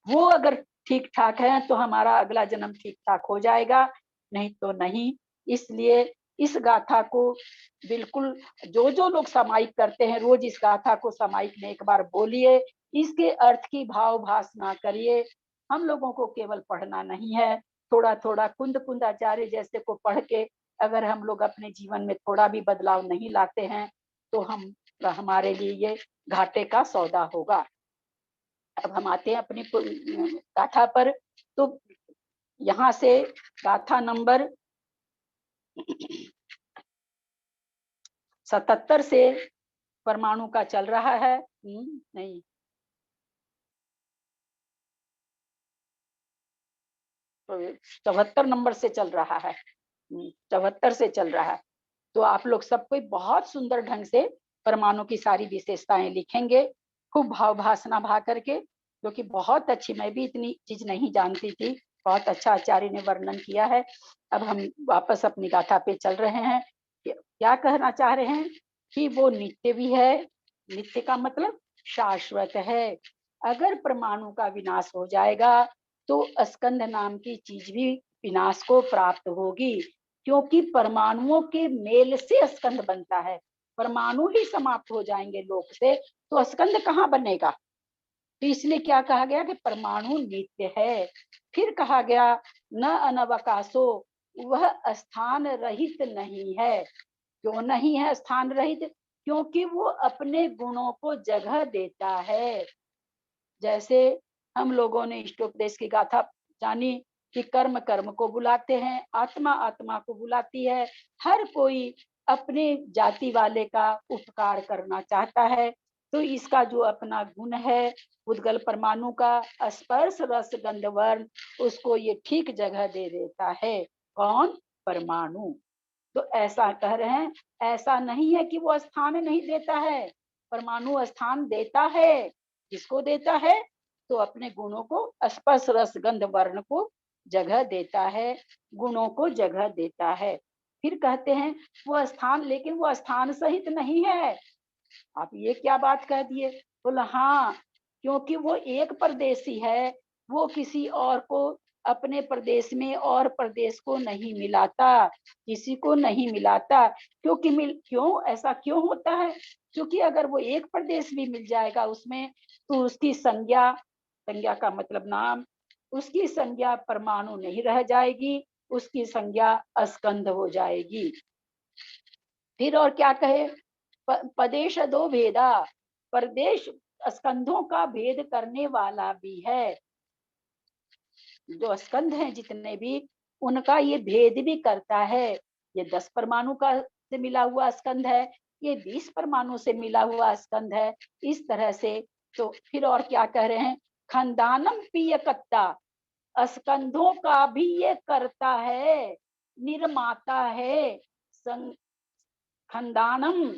[SPEAKER 2] वो अगर ठीक ठाक है तो हमारा अगला जन्म ठीक ठाक हो जाएगा, नहीं तो नहीं। इसलिए इस गाथा को बिल्कुल जो जो लोग सामायिक करते हैं रोज इस गाथा को सामायिक में एक बार बोलिए, इसके अर्थ की भाव भास ना करिए। हम लोगों को केवल पढ़ना नहीं है, थोड़ा थोड़ा कुंद कुंद आचार्य जैसे को पढ़ के अगर हम लोग अपने जीवन में थोड़ा भी बदलाव नहीं लाते हैं तो हमारे लिए ये घाटे का सौदा होगा। अब हम आते हैं अपनी गाथा पर। तो यहाँ से गाथा नंबर 77 से परमाणु का चल रहा है, नहीं 74 नंबर से चल रहा है, 74 से चल रहा है। तो आप लोग सबको बहुत सुंदर ढंग से परमाणु की सारी विशेषताएं लिखेंगे, खूब भाव भासना भा करके, जो कि बहुत अच्छी, मैं भी इतनी चीज नहीं जानती थी, बहुत अच्छा आचार्य ने वर्णन किया है। अब हम वापस अपनी गाथा पे चल रहे हैं। क्या कहना चाह रहे हैं कि वो नित्य भी है, नित्य का मतलब शाश्वत है। अगर परमाणु का विनाश हो जाएगा तो स्कंध नाम की चीज भी विनाश को प्राप्त होगी, क्योंकि परमाणुओं के मेल से स्कंध बनता है। परमाणु ही समाप्त हो जाएंगे लोक से तो स्कंध कहाँ बनेगा। तो इसलिए क्या कहा गया कि परमाणु नित्य है। फिर कहा गया न अनवकाशो, वह स्थान रहित नहीं है। क्यों नहीं है स्थान रहित? क्योंकि वो अपने गुणों को जगह देता है। जैसे हम लोगों ने इष्टोपदेश की गाथा जानी कि कर्म कर्म को बुलाते हैं, आत्मा आत्मा को बुलाती है। हर कोई अपने जाति वाले का उपकार करना चाहता है। तो इसका जो अपना गुण है उद्गल परमाणु का, स्पर्श रस गंध वर्ण, उसको ये ठीक जगह दे देता है। कौन? परमाणु। तो ऐसा कह रहे हैं, ऐसा नहीं है कि वो स्थान नहीं देता है, परमाणु स्थान देता है। किसको देता है? तो अपने गुणों को, स्पर्श रस गंध वर्ण को जगह देता है, गुणों को जगह देता है। फिर कहते हैं वो स्थान, लेकिन वो स्थान सहित नहीं है। आप ये क्या बात कह दिए? बोला हाँ, क्योंकि वो एक परदेशी है, वो किसी और को अपने प्रदेश में और प्रदेश को नहीं मिलाता, किसी को नहीं मिलाता। क्यों ऐसा क्यों होता है? क्योंकि अगर वो एक प्रदेश भी मिल जाएगा उसमें तो उसकी संज्ञा, संज्ञा का मतलब नाम, उसकी संज्ञा परमाणु नहीं रह जाएगी, उसकी संज्ञा स्कंध हो जाएगी। फिर और क्या कहे? पदेश दो भेदा, प्रदेश स्कंधों का भेद करने वाला भी है। जो स्कंध हैं जितने भी, उनका ये भेद भी करता है। ये 10 परमाणु का से मिला हुआ स्कंध है, ये 20 परमाणु से मिला हुआ स्कंध है, इस तरह से। तो फिर और क्या कह रहे हैं? खंदानम पियकत्ता, स्कंधों का भी ये करता है, निर्माता है, खंदानम,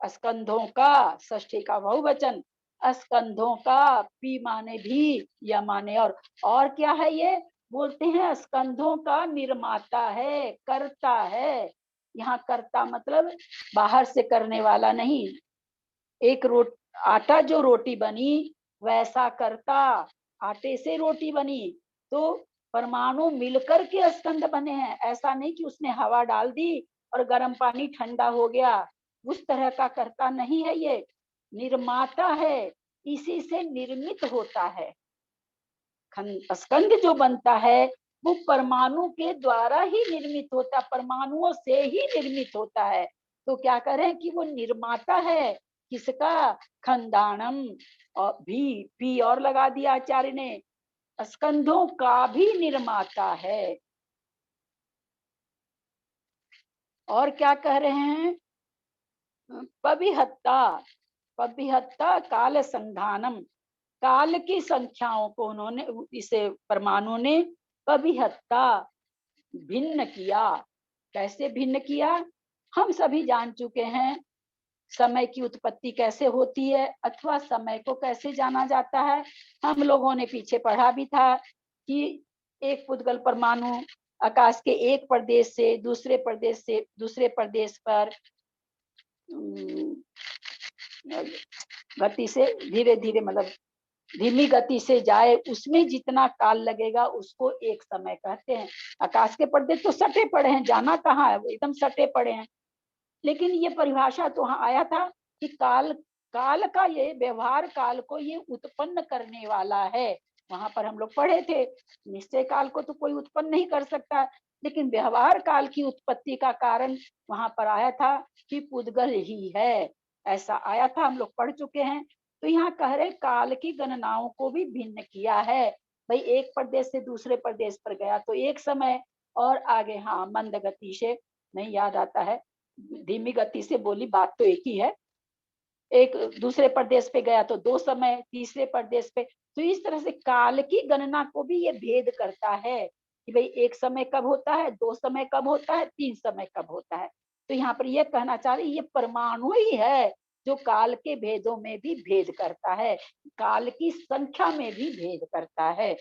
[SPEAKER 2] स्कंधों का, षष्ठी का बहुवचन, स्कंधों का, पी माने भी, या माने और क्या है ये? बोलते हैं स्कंधों का निर्माता है, करता है। यहाँ करता मतलब बाहर से करने वाला नहीं। एक आटा जो रोटी बनी वैसा करता, आटे से रोटी बनी, तो परमाणु मिलकर के स्कंध बने हैं। ऐसा नहीं कि उसने हवा डाल दी और गर्म पानी ठंडा हो गया, उस तरह का करता नहीं है ये, निर्माता है, इसी से निर्मित होता है। स्कंध जो बनता है वो परमाणु के द्वारा ही निर्मित होता, परमाणुओं से ही निर्मित होता है। तो क्या करें कि वो निर्माता है किसका? खंदानम, और भी और लगा दिया आचार्य ने, स्कंधों का भी निर्माता है। और क्या कह रहे हैं? पविहत्ता काल संधानम, काल की संख्याओं को उन्होंने, इसे परमाणु ने पविहत्ता, भिन्न किया। कैसे भिन्न किया? हम सभी जान चुके हैं समय की उत्पत्ति कैसे होती है, अथवा समय को कैसे जाना जाता है। हम लोगों ने पीछे पढ़ा भी था कि एक पुद्गल परमाणु आकाश के एक प्रदेश से दूसरे प्रदेश पर गति से धीरे धीरे, मतलब धीमी गति से जाए, उसमें जितना काल लगेगा उसको एक समय कहते हैं। आकाश के पर्दे तो सटे पड़े हैं, जाना कहाँ है, एकदम सटे पड़े हैं। लेकिन ये परिभाषा तो वहां आया था कि काल का ये व्यवहार काल को ये उत्पन्न करने वाला है। वहां पर हम लोग पढ़े थे, निश्चय काल को तो कोई उत्पन्न नहीं कर सकता, लेकिन व्यवहार काल की उत्पत्ति का कारण वहां पर आया था कि पुद्गल ही है, ऐसा आया था, हम लोग पढ़ चुके हैं। तो यहाँ कह रहे काल की गणनाओं को भी भिन्न किया है। भाई एक प्रदेश से दूसरे प्रदेश पर गया तो एक समय, और आगे हाँ मंद गति से, नहीं याद आता है, धीमी गति से बोली, बात तो एक ही है। एक दूसरे प्रदेश पे गया तो 2 समय, तीसरे प्रदेश पे, तो इस तरह से काल की गणना को भी ये भेद करता है कि भाई एक समय कब होता है, 2 समय कब होता है, 3 समय कब होता है। तो यहाँ पर ये कहना चाह रही, ये परमाणु ही है जो काल के भेदों में भी भेद करता है, काल की संख्या में भी भेद करता है।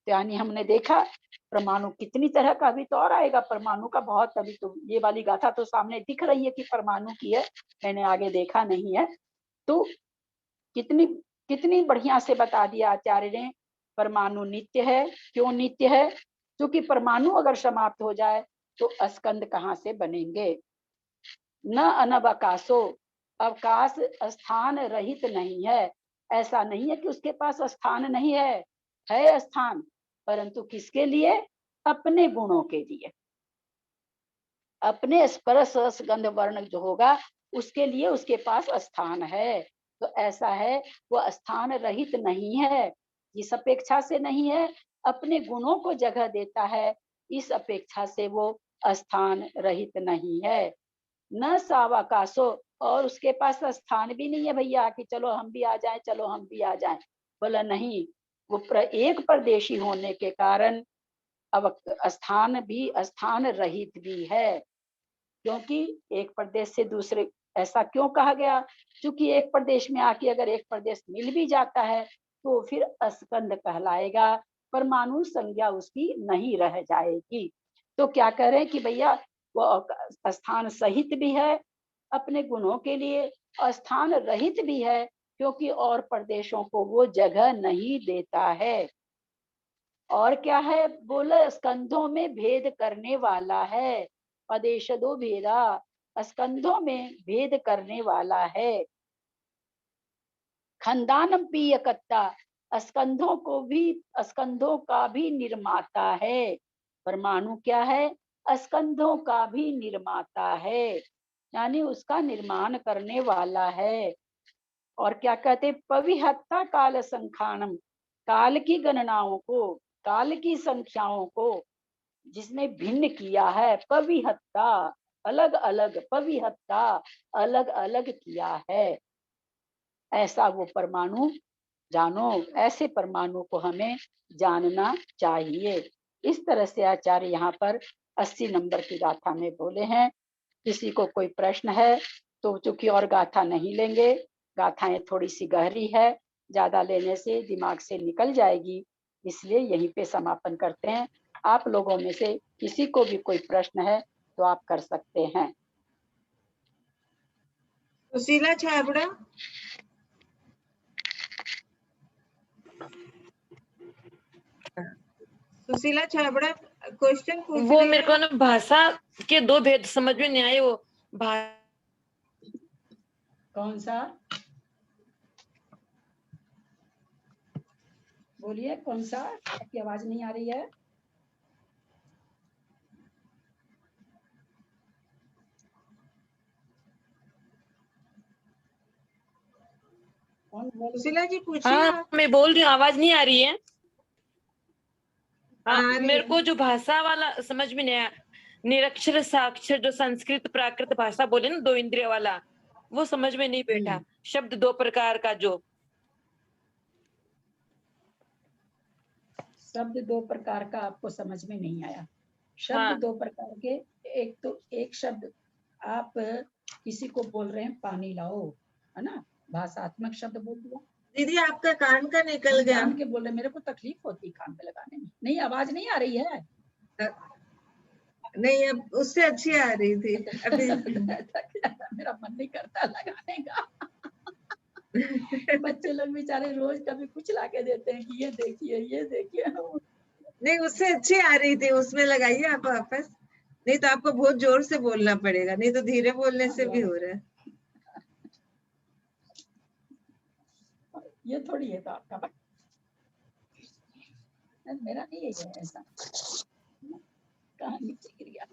[SPEAKER 2] यानी हमने देखा परमाणु कितनी तरह का, अभी तो और आएगा परमाणु का बहुत, अभी तो ये वाली गाथा तो सामने दिख रही है कि परमाणु की है, मैंने आगे देखा नहीं है। तो कितनी कितनी बढ़िया से बता दिया आचार्य ने, परमाणु नित्य है। क्यों नित्य है? क्योंकि परमाणु अगर समाप्त हो जाए तो स्कंद कहाँ से बनेंगे। न अनवकाशो, अवकाश स्थान रहित नहीं है। ऐसा नहीं है कि उसके पास स्थान नहीं है स्थान, परंतु किसके लिए? अपने गुणों के लिए, अपने स्पर्श रस गंध वर्ण जो होगा उसके लिए उसके पास स्थान है। तो ऐसा है, वो स्थान रहित नहीं है, इस अपेक्षा से नहीं है, अपने गुणों को जगह देता है, इस अपेक्षा से वो स्थान रहित नहीं है। न सावकाशो, और उसके पास स्थान भी नहीं है भैया कि चलो हम भी आ जाएं, चलो हम भी आ जाएं। बोला नहीं, वो एक परदेशी होने के कारण अब स्थान रहित भी है। क्योंकि एक प्रदेश से दूसरे, ऐसा क्यों कहा गया? क्योंकि एक प्रदेश में आके अगर एक प्रदेश मिल भी जाता है तो फिर स्कंद कहलाएगा, परमाणु संज्ञा उसकी नहीं रह जाएगी। तो क्या कह रहे हैं कि भैया वो स्थान सहित भी है अपने गुणों के लिए, और स्थान रहित भी है क्योंकि और प्रदेशों को वो जगह नहीं देता है। और क्या है? बोले स्कंधों में भेद करने वाला है, पदेशदो भेदा, स्कंधों में भेद करने वाला है। खंदानम पीयकत्ता, स्कंधों का भी निर्माता है। परमाणु क्या है? स्कंधों का भी निर्माता है, यानी उसका निर्माण करने वाला है। और क्या कहते? पविहत्ता काल संखानम, काल की गणनाओं को, काल की संख्याओं को जिसने भिन्न किया है, पविहत्ता, अलग अलग, पविहत्ता अलग अलग किया है, ऐसा वो परमाणु जानो। ऐसे परमाणु को हमें जानना चाहिए। इस तरह से आचार्य यहाँ पर 80 नंबर की गाथा में बोले हैं। किसी को कोई प्रश्न है तो चूंकि और गाथा नहीं लेंगे, गाथाएं थोड़ी सी गहरी है, ज्यादा लेने से दिमाग से निकल जाएगी, इसलिए यहीं पे समापन करते हैं। आप लोगों में से किसी को भी कोई प्रश्न है तो आप कर सकते हैं।
[SPEAKER 1] सुशीला छाबड़ा, सुशीला छाबड़ा क्वेश्चन पूछ
[SPEAKER 3] वो
[SPEAKER 1] रही
[SPEAKER 3] मेरे को
[SPEAKER 1] है।
[SPEAKER 3] ना भाषा के दो भेद समझ में नहीं आए। वो
[SPEAKER 2] कौन सा? बोलिए कौन सा? आपकी आवाज नहीं आ रही है।
[SPEAKER 1] सुशीला जी पूछिए।
[SPEAKER 3] हाँ मैं बोल रही हूँ, आवाज नहीं आ रही है। हाँ,
[SPEAKER 1] आ रही
[SPEAKER 3] मेरे
[SPEAKER 1] है।
[SPEAKER 3] को जो भाषा वाला समझ में नहीं आया, निरक्षर साक्षर जो संस्कृत प्राकृत भाषा बोले ना, 2 इंद्रिय वाला, वो समझ में नहीं बैठा। शब्द 2 प्रकार का जो
[SPEAKER 2] शब्द 2 प्रकार का आपको समझ में नहीं आया। शब्द
[SPEAKER 3] हाँ।
[SPEAKER 2] 2 प्रकार के, एक तो एक शब्द आप किसी को बोल रहे हैं पानी लाओ, है ना, भाषात्मक शब्द बोल दिया।
[SPEAKER 1] दीदी आपका कान का निकल गया।
[SPEAKER 2] कान के बोल रहे, मेरे को तकलीफ होती है कान पे लगाने में। नहीं, आवाज नहीं आ रही है।
[SPEAKER 1] नहीं, अब उससे अच्छी आ रही थी अभी।
[SPEAKER 2] मेरा मन नहीं करता लगाने का। बच्चे लोग बेचारे रोज कभी कुछ लाके देते हैं कि ये देखिए ये देखिए।
[SPEAKER 1] नहीं, उससे अच्छी आ रही थी, उसमें लगाइए आप वापस। नहीं तो आपको बहुत जोर से बोलना पड़ेगा, नहीं तो धीरे बोलने से भी हो रहा है।
[SPEAKER 2] ये थोड़ी है तो आपका, मेरा नहीं है ये ऐसा। कहाँ नीचे गिर गया।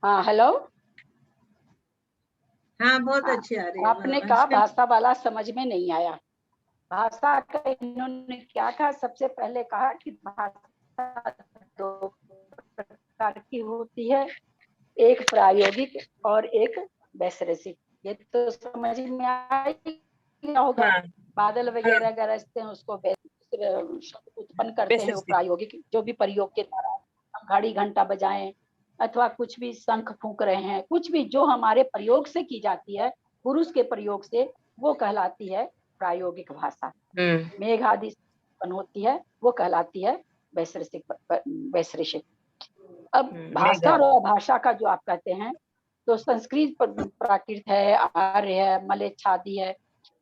[SPEAKER 2] हाँ हेलो।
[SPEAKER 1] हाँ बहुत अच्छी आ रही है।
[SPEAKER 2] आपने कहा भाषा वाला समझ में नहीं आया। भाषा का इन्होंने क्या कहा? सबसे पहले कहा कि भाषा 2 प्रकार की होती है, एक प्रायोगिक और एक वैशेषिक। ये तो समझ में आया होगा।
[SPEAKER 3] हाँ।
[SPEAKER 2] बादल वगैरह गरजते हैं उसको उत्पन्न करते हैं, वो प्रायोगिक। जो भी प्रयोग के द्वारा हम घड़ी घंटा बजाएं अथवा कुछ भी शंख फूंक रहे हैं, कुछ भी जो हमारे प्रयोग से की जाती है, पुरुष के प्रयोग से, वो कहलाती है प्रायोगिक भाषा। मेघ आदि उत्पन्न होती है, वो कहलाती है वैशेषिक। अब भाषा और भाषा का जो आप कहते हैं, तो संस्कृत प्राकृत है, आर्य है, मलेच्छादी है।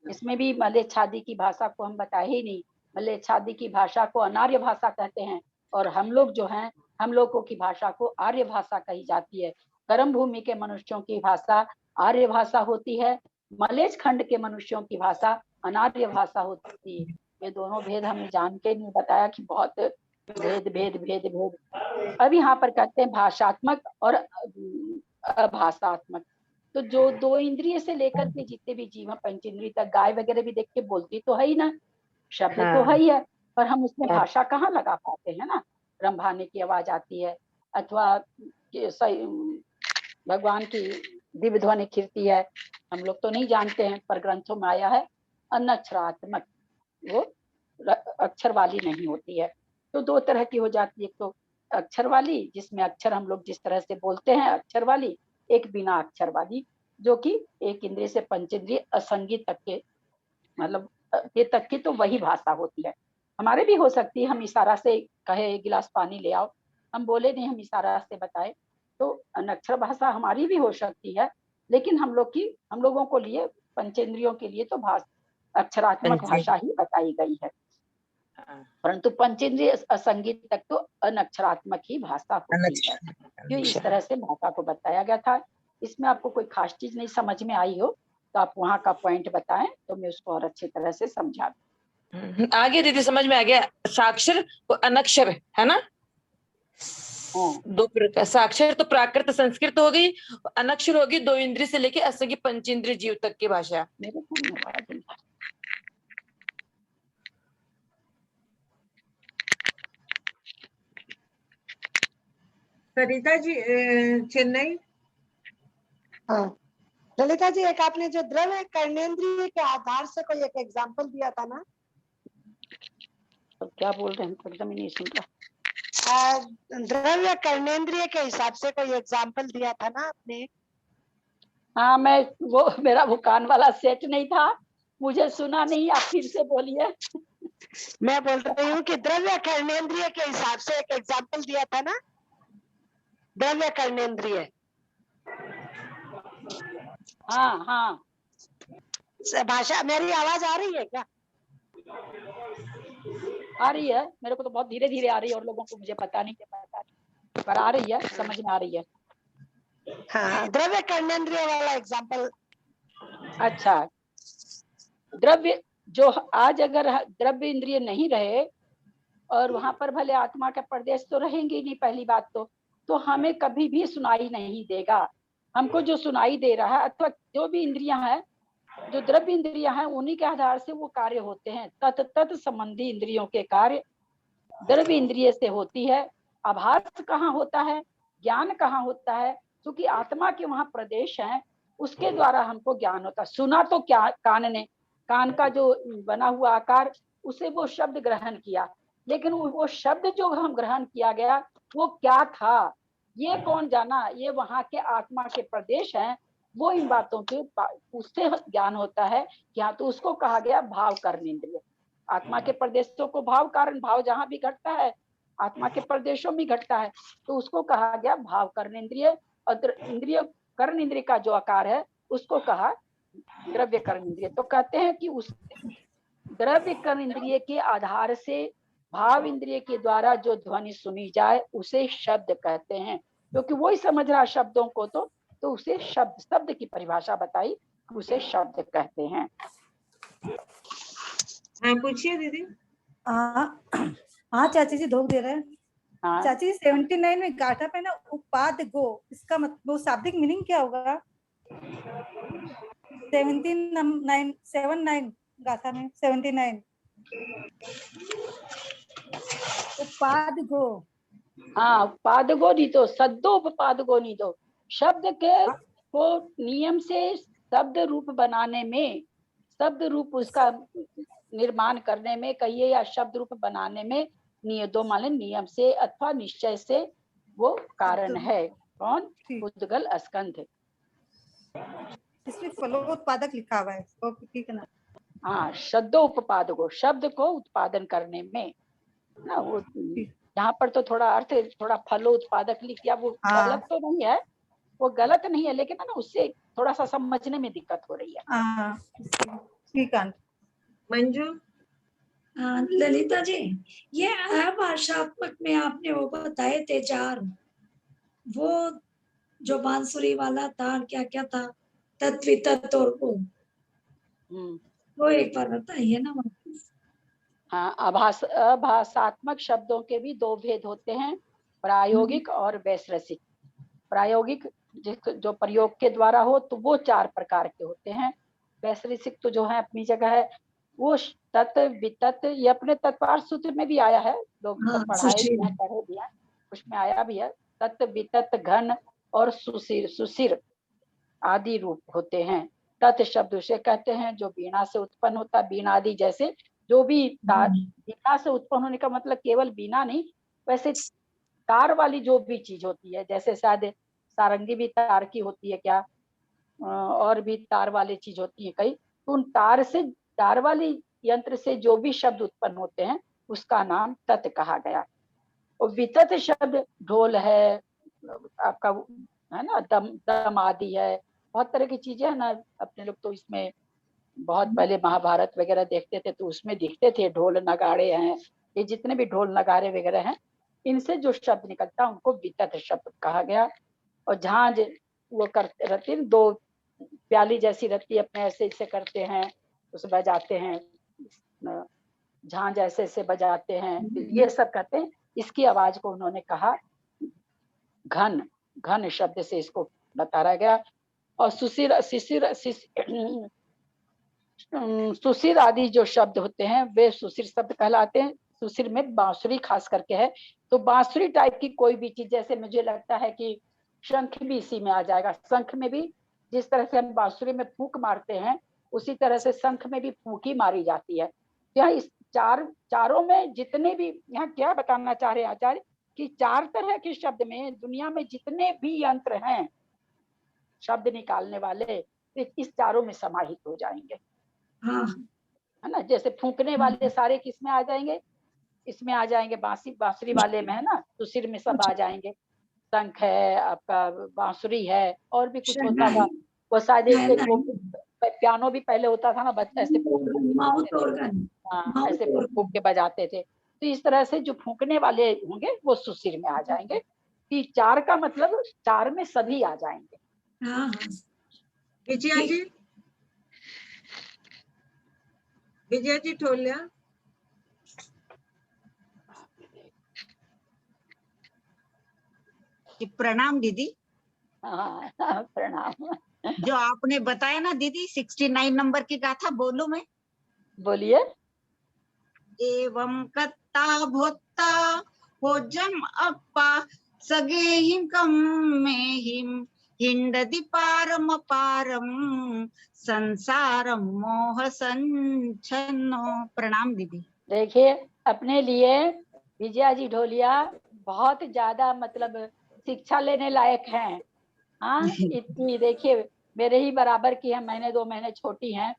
[SPEAKER 2] इसमें भी मलेच्छादी की भाषा को हम बताए ही नहीं। मलेच्छादी की भाषा को अनार्य भाषा कहते हैं, और हम लोग जो हैं, हम लोगों की भाषा को आर्य भाषा कही जाती है। गर्म भूमि के मनुष्यों की भाषा आर्य भाषा होती है, मलेच्छ खंड के मनुष्यों की भाषा अनार्य भाषा होती है। ये दोनों भेद हमें जान के नहीं बताया कि बहुत भेद भेद भेद भेद। अब यहाँ पर कहते हैं भाषात्मक और अभाषात्मक। तो जो 2 इंद्रिय से लेकर के जितने भी जीव हैं, पंचेंद्रिय तक, गाय वगैरह भी देख के बोलती तो है ही ना, शब्द तो है ही है, पर हम उसमें भाषा कहाँ लगा पाते हैं ना। रंभाने की आवाज आती है, अथवा भगवान की दिव्य ध्वनि खिरती है, हम लोग तो नहीं जानते हैं, पर ग्रंथों में आया है अनक्षरात्मक, वो अक्षर वाली नहीं होती है। तो 2 तरह की हो जाती है, तो अक्षर वाली, जिसमें अक्षर हम लोग जिस तरह से बोलते हैं अक्षर वाली, एक बिना अक्षर वाली, जो कि 1 इंद्रिय से 5 इंद्रिय असंगी तक के, मतलब ये तक की, तो वही भाषा होती है। हमारे भी हो सकती है, हम इशारा से कहे 1 गिलास पानी ले आओ, हम बोले नहीं, हम इशारा से बताए, तो अनक्षर भाषा हमारी भी हो सकती है। लेकिन हम लोगों को लिए, पंचेंद्रियों के लिए तो अक्षरात्मक भाषा ही बताई गई है, परंतु पंचेंद्रिय असंगी तक तो अनक्षरात्मक ही भाषा होती है। जो इस तरह से भाषा को बताया गया था। इसमें आपको कोई खास चीज नहीं समझ में आई हो तो आप वहाँ का पॉइंट बताएं, तो मैं उसको और अच्छी तरह से समझा दूं।
[SPEAKER 3] आगे दीदी समझ में आ गया। साक्षर और अनक्षर है ना, 2 प्रकार। साक्षर तो प्राकृत संस्कृत हो गई, अनक्षर होगी 2 इंद्रिय से लेके असंगी 5 इंद्रिय जीव तक की भाषा।
[SPEAKER 1] सरिता जी चेन्नई।
[SPEAKER 4] हाँ ललिता जी, एक आपने जो द्रव्य कर्णेंद्रिय के आधार से कोई एक एग्जाम्पल दिया था ना,
[SPEAKER 2] तो क्या बोल रहे हैं, एकदम ही नहीं सुन रहा।
[SPEAKER 4] द्रव्य कर्णेंद्रिय के हिसाब से कोई एग्जाम्पल दिया था ना आपने।
[SPEAKER 2] हाँ मैं वो मेरा वो कान वाला सेट नहीं था, मुझे सुना नहीं, आप फिर से बोलिए।
[SPEAKER 4] मैं बोल रही हूँ कि द्रव्य कर्णेंद्रिय के हिसाब से एक एग्जाम्पल दिया था ना, द्रव्य कर्णेंद्रिय।
[SPEAKER 2] हाँ हाँ
[SPEAKER 4] भाषा, मेरी आवाज आ रही है क्या?
[SPEAKER 2] आ रही है, मेरे को तो बहुत धीरे धीरे आ रही है, और लोगों को मुझे पता नहीं पर आ रही है, समझ में आ रही है।
[SPEAKER 4] हाँ, द्रव्य कर्णेंद्रिय वाला एग्जाम्पल।
[SPEAKER 2] अच्छा, द्रव्य जो आज अगर द्रव्य इंद्रिय नहीं रहे और वहां पर भले आत्मा का प्रदेश तो रहेंगे ही नहीं, पहली बात तो हमें कभी भी सुनाई नहीं देगा। हमको जो सुनाई दे रहा है अथवा जो भी इंद्रियां हैं, जो द्रव्य इंद्रियां हैं, उन्हीं के आधार से वो कार्य होते हैं। तत् संबंधी इंद्रियों के कार्य द्रव्य इंद्रिय से होती है। आभास कहाँ होता है, ज्ञान कहाँ होता है, क्योंकि आत्मा के वहां प्रदेश हैं, उसके द्वारा हमको ज्ञान होता है। सुना तो क्या, कान ने, कान का जो बना हुआ आकार, उसे वो शब्द ग्रहण किया, लेकिन वो शब्द जो हम ग्रहण किया गया वो क्या था, ये कौन जाना, ये वहां के आत्मा के प्रदेश हैं, वो इन बातों के उससे ज्ञान होता है। क्या तो उसको कहा गया भाव कर्णेंद्रिय। आत्मा के प्रदेशों को भाव कारण, भाव जहां भी घटता है आत्मा के प्रदेशों में घटता है, तो उसको कहा गया भाव कर्णेंद्रिय। और इंद्रिय कर्णेंद्रिय का जो आकार है उसको कहा द्रव्य कर्णेंद्रिय। तो कहते हैं कि उस द्रव्य कर्णेंद्रिय के आधार से भाव इंद्रिय के द्वारा जो ध्वनि सुनी जाए उसे शब्द कहते हैं, क्योंकि वही समझ रहा शब्दों को, तो उसे शब्द की परिभाषा बताई, उसे शब्द कहते हैं।
[SPEAKER 1] हाँ पूछिए दीदी।
[SPEAKER 5] हाँ चाची जी धोख दे रहे हैं।
[SPEAKER 2] हाँ,
[SPEAKER 5] चाची जी 79 में गाथा पे ना उपाद गो, इसका मतलब वो शाब्दिक मीनिंग क्या होगा? 79 गाथा में 79 उपाद गो।
[SPEAKER 2] हाँ, पादगो नहीं तो सद्दोपादगो नहीं तो शब्द के को नियम से शब्द रूप बनाने में, शब्द रूप उसका निर्माण करने में कहिए, या शब्द रूप बनाने में दो माने नियम से अथवा निश्चय से वो कारण है। कौन? उद्गल स्कंध।
[SPEAKER 5] इसमें फलोत्पादक लिखा हुआ है, तो ठीक है ना?
[SPEAKER 2] हाँ, शब्दोपादको, शब्द को उत्पादन करने में ना, वो यहाँ पर तो थोड़ा अर्थ थोड़ा फलोत्पादक लिख दिया, वो गलत तो नहीं है, वो गलत नहीं है, लेकिन ना उससे थोड़ा सा समझने में दिक्कत हो रही है।
[SPEAKER 5] ठीक है
[SPEAKER 1] मंजू।
[SPEAKER 6] ललिता जी, ये अभाषात्मक में आपने वो बताए थे 4, वो जो बांसुरी वाला था, क्या क्या था, तत्वितत और वो एक बार बताइए ना।
[SPEAKER 2] हाँ, आभासात्मक शब्दों के भी 2 भेद होते हैं, प्रायोगिक और वैश्रसिक। प्रायोगिक जो प्रयोग के द्वारा हो तो वो 4 प्रकार के होते हैं। वैश्रसिक तो जो है अपनी जगह है, वो तत् वितत, ये अपने तत्वार सूत्र में भी आया है, लोग पढ़ाए भी हैं, पढ़े भी हैं, उसमें आया भी है। तत् वितत घन और सुशिर आदि रूप होते हैं। तत् शब्द उसे कहते हैं जो वीणा से उत्पन्न होता है, वीणा आदि जैसे जो भी वीणा से उत्पन्न होने का मतलब केवल वीणा नहीं, वैसे तार वाली जो भी चीज होती है, जैसे शायद सारंगी भी तार की होती है क्या, और भी तार वाली चीज होती है कई, तो उन तार वाली यंत्र से जो भी शब्द उत्पन्न होते हैं उसका नाम तत् कहा गया। और वितत शब्द ढोल है आपका, है ना, दम आदि है, बहुत तरह की चीजें है ना। अपने लोग तो इसमें बहुत पहले महाभारत वगैरह देखते थे तो उसमें दिखते थे ढोल नगाड़े हैं, ये जितने भी ढोल नगाड़े वगैरह हैं, इनसे जो शब्द निकलता है उनको वितत शब्द कहा गया। और झांझ वो करते रहते हैं, 2 प्याली जैसी रहती है, अपने ऐसे ऐसे करते हैं, उसे बजाते हैं, झांझ ऐसे ऐसे बजाते हैं, ये सब कहते हैं। इसकी आवाज को उन्होंने कहा घन, घन शब्द से इसको बताया गया। और सुशिर आदि जो शब्द होते हैं वे सुशिर शब्द कहलाते हैं। सुशिर में बांसुरी खास करके है, तो बांसुरी टाइप की कोई भी चीज, जैसे मुझे लगता है कि शंख भी इसी में आ जाएगा। शंख में भी जिस तरह से हम बांसुरी में फूंक मारते हैं, उसी तरह से शंख में भी फूंक ही मारी जाती है। यहाँ इस चारों में जितने भी, यहाँ क्या बताना चाह रहे हैं आचार्य कि 4 तरह के शब्द में दुनिया में जितने भी यंत्र हैं शब्द निकालने वाले, इस चारों में समाहित हो जाएंगे,
[SPEAKER 6] हाँ
[SPEAKER 2] है ना। जैसे फूंकने वाले सारे किस में आ जाएंगे, इसमें आ जाएंगे, बांसुरी वाले में, है ना, तो सिर में सब आ जाएंगे। शंख है आपका, बांसुरी है, और भी कुछ होता था, वो शायद एक वो पियानो भी पहले होता था ना, बच्चे ऐसे
[SPEAKER 6] माउथ ऑर्गन,
[SPEAKER 2] हाँ ऐसे फूंक के बजाते थे। तो इस तरह से जो फूंकने वाले होंगे वो सुशिर में आ जाएंगे। कि 4 का मतलब 4 में सभी आ जाएंगे।
[SPEAKER 6] हाँ
[SPEAKER 1] विजया जी ठोलिया।
[SPEAKER 7] प्रणाम दीदी।
[SPEAKER 2] हाँ प्रणाम।
[SPEAKER 7] जो आपने बताया ना दीदी 69 नंबर की गाथा, बोलूं मैं?
[SPEAKER 2] बोलिए।
[SPEAKER 7] एवं कत्ता भोत्ता होजम अप्पा सगे हिम कम में हिम हिंडदि पारम पारम संसारम मोह संचनो। प्रणाम दीदी।
[SPEAKER 2] देखिए अपने लिए विजया जी ढोलिया बहुत ज्यादा मतलब शिक्षा लेने लायक हैं। हाँ इतनी, देखिए मेरे ही बराबर की है, महीने 2 महीने छोटी हैं,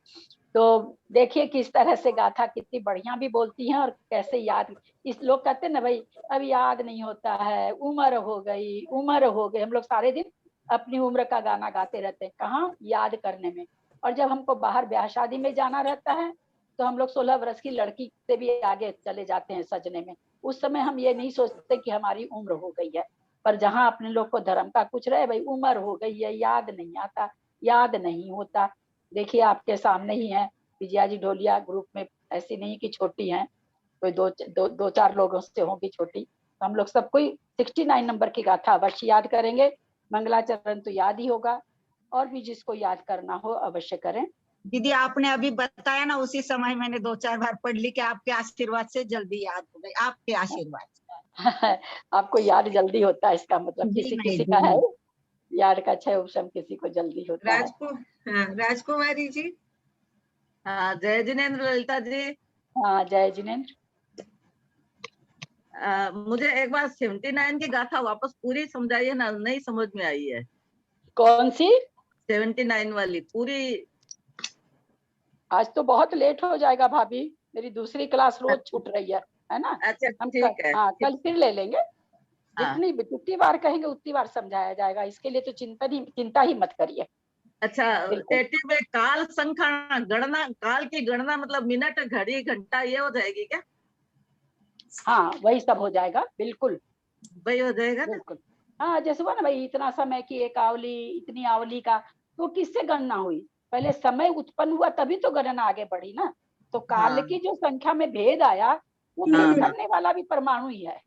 [SPEAKER 2] तो देखिए किस तरह से गाथा कितनी बढ़िया भी बोलती हैं और कैसे याद। इस लोग कहते हैं ना भाई अब याद नहीं होता है, उम्र हो गई उम्र हो गई। हम लोग सारे दिन अपनी उम्र का गाना गाते रहते हैं, कहाँ याद करने में। और जब हमको बाहर ब्याह शादी में जाना रहता है तो हम लोग 16 वर्ष की लड़की से भी आगे चले जाते हैं सजने में। उस समय हम ये नहीं सोचते कि हमारी उम्र हो गई है, पर जहाँ अपने लोग को धर्म का कुछ रहे, भाई उम्र हो गई है, याद नहीं आता, याद नहीं होता। देखिए आपके सामने ही है विजया जी ढोलिया, ग्रुप में ऐसी नहीं कि छोटी हैं, कोई दो चार लोगों से होंगी छोटी। तो हम लोग सब कोई 69 नंबर की गाथा अवश्य याद करेंगे। मंगलाचरण तो याद ही होगा, और भी जिसको याद करना हो अवश्य करें।
[SPEAKER 7] दीदी आपने अभी बताया ना, उसी समय मैंने 2-4 बार पढ़ ली कि आपके आशीर्वाद से जल्दी याद हो गई। आपके आशीर्वाद
[SPEAKER 2] आपको याद जल्दी होता है, इसका मतलब किसी किसी का है याद का क्षय उपशम, किसी को जल्दी होता है।
[SPEAKER 1] राजकुमारी जी।
[SPEAKER 8] हाँ जय जिनेन्द्र ललिता जी।
[SPEAKER 2] हाँ जय जिनेन्द्र।
[SPEAKER 8] मुझे एक बार 79 की गाथा वापस पूरी समझाइए ना, नहीं समझ में आई है।
[SPEAKER 2] कौन सी?
[SPEAKER 8] 79 वाली पूरी।
[SPEAKER 2] आज तो बहुत लेट हो जाएगा भाभी, मेरी दूसरी क्लास रोज छूट रही है ना।
[SPEAKER 8] अच्छा
[SPEAKER 2] हम
[SPEAKER 8] ठीक है।
[SPEAKER 2] हाँ कल फिर ले लेंगे। जितनी बार कहेंगे उतनी बार समझाया जाएगा, इसके लिए तो चिंता ही मत करिए।
[SPEAKER 8] अच्छा टेटी में काल संख्या गणना, काल की गणना मतलब मिनट घड़ी घंटा ये हो जाएगी क्या?
[SPEAKER 2] हाँ वही सब हो जाएगा, बिल्कुल
[SPEAKER 8] वही हो जाएगा ना?
[SPEAKER 2] बिल्कुल। हाँ जैसे हुआ ना भाई, इतना समय की एक आवली, इतनी आवली का, तो किससे गणना हुई? पहले समय उत्पन्न हुआ तभी तो गणना आगे बढ़ी ना। तो काल की जो संख्या में भेद आया, वो भेद करने वाला भी परमाणु ही है।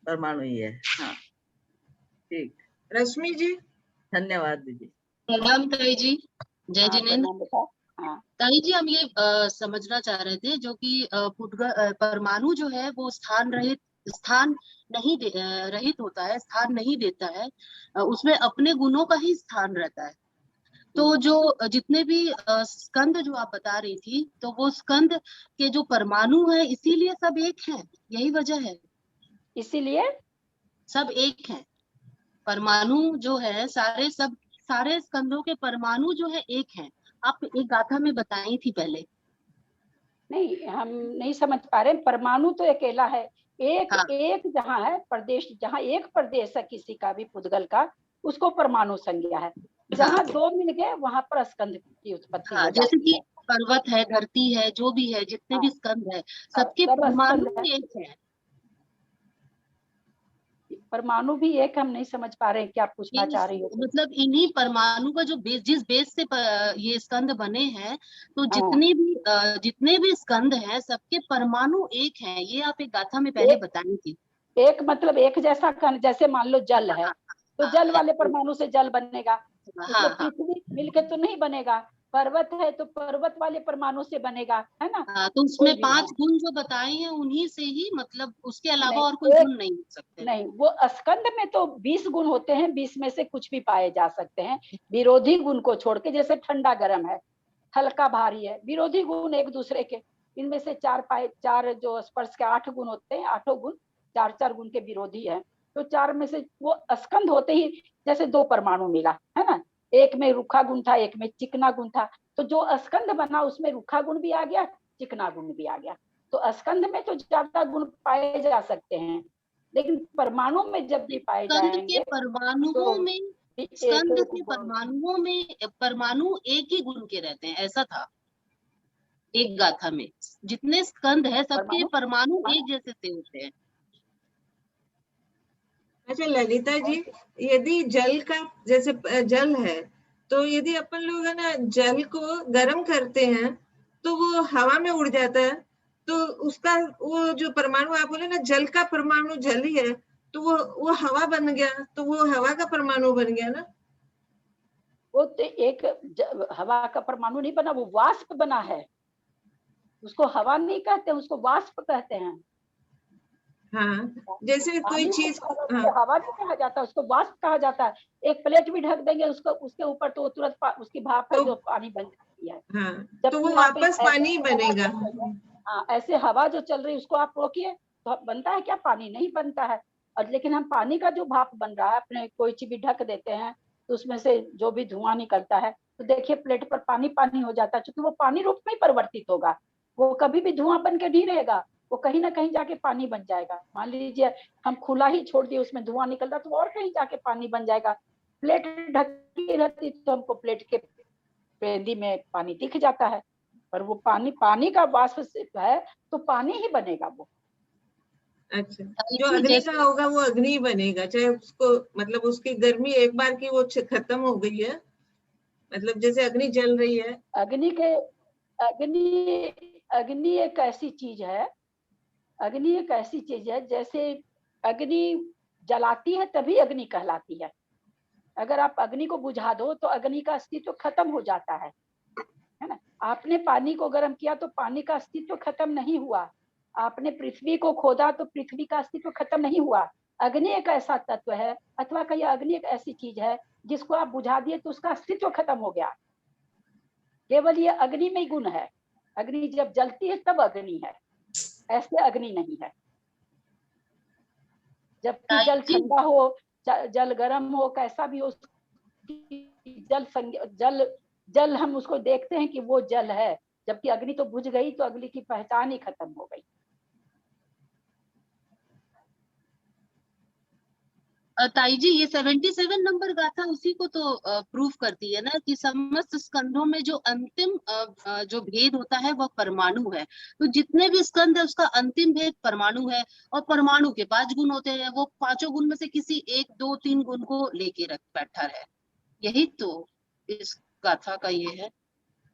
[SPEAKER 8] परमाणु ही है। हाँ ठीक।
[SPEAKER 1] रश्मि जी।
[SPEAKER 8] धन्यवाद दीदी।
[SPEAKER 9] प्रणाम ताई जी। जय जिनेन्द्र।
[SPEAKER 2] हाँ
[SPEAKER 9] ताई जी हम ये समझना चाह रहे थे, जो कि परमाणु जो है वो स्थान रहित होता है, स्थान नहीं देता है, उसमें अपने गुणों का ही स्थान रहता है। तो जो जितने भी स्कंद जो आप बता रही थी, तो वो स्कंद के जो परमाणु है इसीलिए सब एक है, यही वजह है?
[SPEAKER 2] इसीलिए
[SPEAKER 9] सब एक है, परमाणु जो है सारे स्कंदों के परमाणु जो है एक हैं। आप एक गाथा में बताई थी पहले।
[SPEAKER 2] नहीं हम नहीं समझ पा रहे, परमाणु तो अकेला है, एक जहाँ है प्रदेश, जहाँ एक प्रदेश है किसी का भी पुद्गल का, उसको परमाणु संज्ञा है। जहाँ 2 मिल गए वहां पर स्कंद की उत्पत्ति हो जाती है।
[SPEAKER 9] जैसे कि पर्वत है, धरती है, जो भी है, जितने भी स्कंद है, सबके परमाणु एक है।
[SPEAKER 2] परमाणु भी एक, हम नहीं समझ पा रहे हैं क्या पूछना चाह रही हो।
[SPEAKER 9] मतलब इन्हीं परमाणु का जो जिस बेस से ये स्कंद बने हैं, तो जितने भी स्कंद हैं सबके परमाणु एक हैं, ये आप एक गाथा में पहले बताई थी।
[SPEAKER 2] एक मतलब एक जैसा कण, जैसे मान लो जल है तो जल वाले परमाणु से जल बनेगा, पृथ्वी मिलकर तो नहीं बनेगा। पर्वत है तो पर्वत वाले परमाणु से बनेगा, है ना।
[SPEAKER 9] हाँ, तो उसमें 5 गुण जो बताए हैं उन्हीं से ही, मतलब उसके अलावा और कोई गुण नहीं हो सकते।
[SPEAKER 2] नहीं, वो स्कंद में तो 20 गुण होते हैं, 20 में से कुछ भी पाए जा सकते हैं विरोधी गुण को छोड़ के। जैसे ठंडा गर्म है, हल्का भारी है, विरोधी गुण एक दूसरे के। इनमें से 4 जो स्पर्श के 8 गुण होते हैं, 8 गुण 4 गुण के विरोधी है। तो 4 में से वो स्कंद होते ही जैसे 2 परमाणु मिला, है ना। एक में रूखा गुण था, एक में चिकना गुण था। तो जो स्कंद बना उसमें रूखा गुण भी आ गया, चिकना गुण भी आ गया। तो स्कंद में तो ज्यादा गुण पाए जा सकते हैं, लेकिन परमाणु में जब भी पाए
[SPEAKER 9] स्कंद के
[SPEAKER 2] जाएंगे
[SPEAKER 9] परमाणुओं
[SPEAKER 2] तो
[SPEAKER 9] में, स्कंद के परमाणुओं में परमाणु एक ही गुण के रहते हैं, ऐसा था एक गाथा में। जितने स्कंद है सबके परमाणु एक जैसे से होते हैं।
[SPEAKER 1] अच्छा ललिता जी, यदि जल का, जैसे जल है, तो यदि अपन लोग है ना जल को गर्म करते हैं तो वो हवा में उड़ जाता है, तो उसका वो जो परमाणु आप बोले ना, जल का परमाणु जल ही है, तो वो हवा बन गया, तो वो हवा का परमाणु बन गया ना।
[SPEAKER 2] वो तो एक हवा का परमाणु नहीं बना, वो वाष्प बना है। उसको हवा नहीं कहते, उसको वाष्प कहते हैं।
[SPEAKER 1] हाँ, जैसे कोई चीज, हाँ,
[SPEAKER 2] हवा नहीं कहा जाता, उसको वाष्प कहा जाता है। एक प्लेट भी ढक देंगे उसको, उसके ऊपर तो तुरंत उसकी भाप है जो पानी बन जाती है।
[SPEAKER 1] हाँ, तो वो वापस पानी ही बनेगा।
[SPEAKER 2] हाँ, ऐसे हवा जो चल रही है उसको आप रोकिए तो बनता है क्या? पानी नहीं बनता है। और लेकिन हम पानी का जो भाप बन रहा है, अपने कोई चीज भी ढक देते हैं तो उसमें से जो भी धुआं निकलता है, तो देखिए प्लेट पर पानी पानी हो जाता है, क्योंकि वो पानी रूप में ही परिवर्तित होगा। वो कभी भी धुआं बन के नहीं रहेगा, वो कहीं ना कहीं जाके पानी बन जाएगा। मान लीजिए हम खुला ही छोड़ दिए, उसमें धुआं निकलता तो और कहीं जाके पानी बन जाएगा। प्लेट ढकी रहती तो हमको प्लेट के पेंदी में पानी दिख जाता है, पर वो पानी का वाष्प है तो पानी ही बनेगा वो।
[SPEAKER 1] अच्छा, जो अग्नि का होगा वो अग्नि ही बनेगा, चाहे उसको, मतलब उसकी गर्मी एक बार की वो खत्म हो गई है, मतलब जैसे अग्नि जल रही है।
[SPEAKER 2] अग्नि एक ऐसी चीज है, अग्नि एक ऐसी चीज है, जैसे अग्नि जलाती है तभी अग्नि कहलाती है। अगर आप अग्नि को बुझा दो तो अग्नि का अस्तित्व खत्म हो जाता है ना। आपने पानी को गर्म किया तो पानी का अस्तित्व खत्म नहीं हुआ। आपने पृथ्वी को खोदा तो पृथ्वी का अस्तित्व खत्म नहीं हुआ। अग्नि एक ऐसा तत्व है, अथवा कहीं अग्नि एक ऐसी चीज है जिसको आप बुझा दिए तो उसका अस्तित्व खत्म हो गया। केवल ये अग्नि में ही गुण है। अग्नि जब जलती है तब अग्नि है, ऐसे अग्नि नहीं है। जबकि जल ठंडा हो, जल गर्म हो, कैसा भी हो, जल हम उसको देखते हैं कि वो जल है, जबकि अग्नि तो बुझ गई तो अग्नि की पहचान ही खत्म हो गई।
[SPEAKER 9] ताई जी, ये 77 नंबर गाथा उसी को तो प्रूव करती है ना, कि समस्त स्कंधों में जो अंतिम जो भेद होता है वह परमाणु है। तो जितने भी स्कंध है उसका अंतिम भेद परमाणु है, और परमाणु के 5 गुण होते हैं, वो 5 गुण में से किसी 1, 2, 3 गुण को लेके रख बैठा है। यही तो इस गाथा का ये है।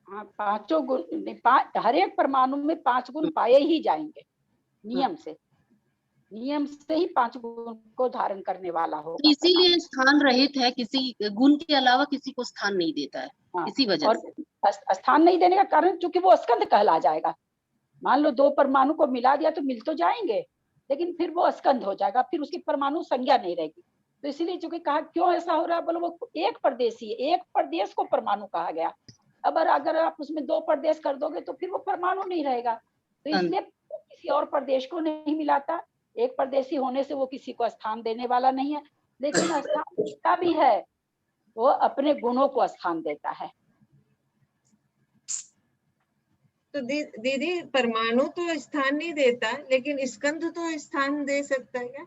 [SPEAKER 2] हाँ, 5 गुण, हर एक परमाणु में 5 गुण पाए ही जाएंगे नियम से। नियम से ही 5 गुण को धारण करने वाला होगा।
[SPEAKER 9] इसीलिए स्थान रहित है, किसी गुण के अलावा किसी को स्थान नहीं देता है। हाँ, इसी वजह से
[SPEAKER 2] स्थान नहीं देने का कारण क्योंकि वो स्कंद कहला जाएगा। मान लो 2 परमाणु को मिला दिया तो मिल तो जाएंगे, लेकिन फिर वो स्कंद हो जाएगा, फिर उसकी परमाणु संज्ञा नहीं रहेगी। तो इसीलिए चूंकि कहा क्यों ऐसा हो रहा है, बोलो वो एक प्रदेशी है, एक प्रदेश को परमाणु कहा गया। अब अगर आप उसमें 2 प्रदेश कर दोगे तो फिर वो परमाणु नहीं रहेगा। तो इसलिए किसी और प्रदेश को नहीं मिलाता। एक परदेशी होने से वो किसी को स्थान देने वाला नहीं है, लेकिन स्थान देता भी है, वो अपने गुणों को स्थान देता है।
[SPEAKER 1] तो दीदी, परमाणु तो स्थान नहीं देता, लेकिन स्कंद तो स्थान दे सकता है क्या?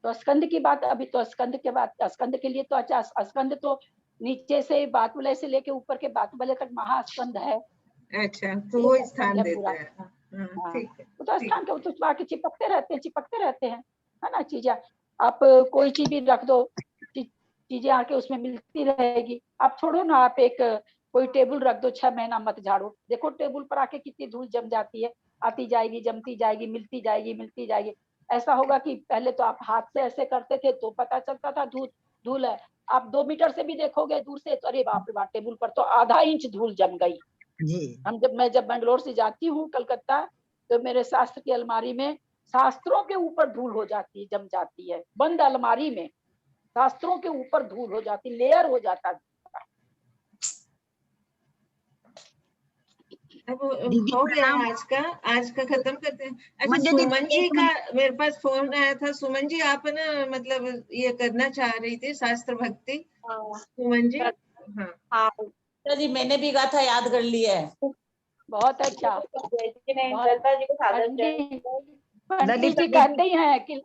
[SPEAKER 2] तो स्कंद की बात, अभी तो स्कंद के बाद, स्कंद के लिए तो अच्छा, स्कंद तो नीचे से बातुले से लेके ऊपर के बातुले तक महास्कंद है।
[SPEAKER 1] अच्छा, तो वो स्थान देता है।
[SPEAKER 2] ठीक है, तो स्थान के तो बाकी चिपकते रहते हैं, है ना। चीजें आप कोई चीज भी रख दो, चीजें आके उसमें मिलती रहेगी। आप छोड़ो ना, आप एक कोई टेबल रख दो, 6 महीना मत झाड़ो, देखो टेबल पर आके कितनी धूल जम जाती है, आती जाएगी, जमती जाएगी, मिलती जाएगी। ऐसा होगा कि पहले तो आप हाथ से ऐसे करते थे तो पता चलता था धूल है, आप 2 मीटर से भी देखोगे दूर से तो अरे बाप रे बाप, टेबल पर तो आधा इंच धूल जम गई। मैं जब बेंगलोर से जाती हूँ कलकत्ता, तो मेरे शास्त्र की अलमारी में शास्त्रों के ऊपर धूल हो जाती है, जम जाती है। बंद अलमारी में शास्त्रों के ऊपर धूल हो जाती, लेयर हो जाता।
[SPEAKER 1] अब हो गया आज का खत्म करते हैं। अच्छा, सुमन जी का मेरे पास फोन आया था। सुमन जी, आप ना मतलब ये करना चाह रही थी शास्त्र भक्ति। सुमन जी, हाँ
[SPEAKER 8] जी, मैंने भी गाथा याद कर ली है।
[SPEAKER 2] बहुत अच्छा। पंडित जी कहते ही हैं कि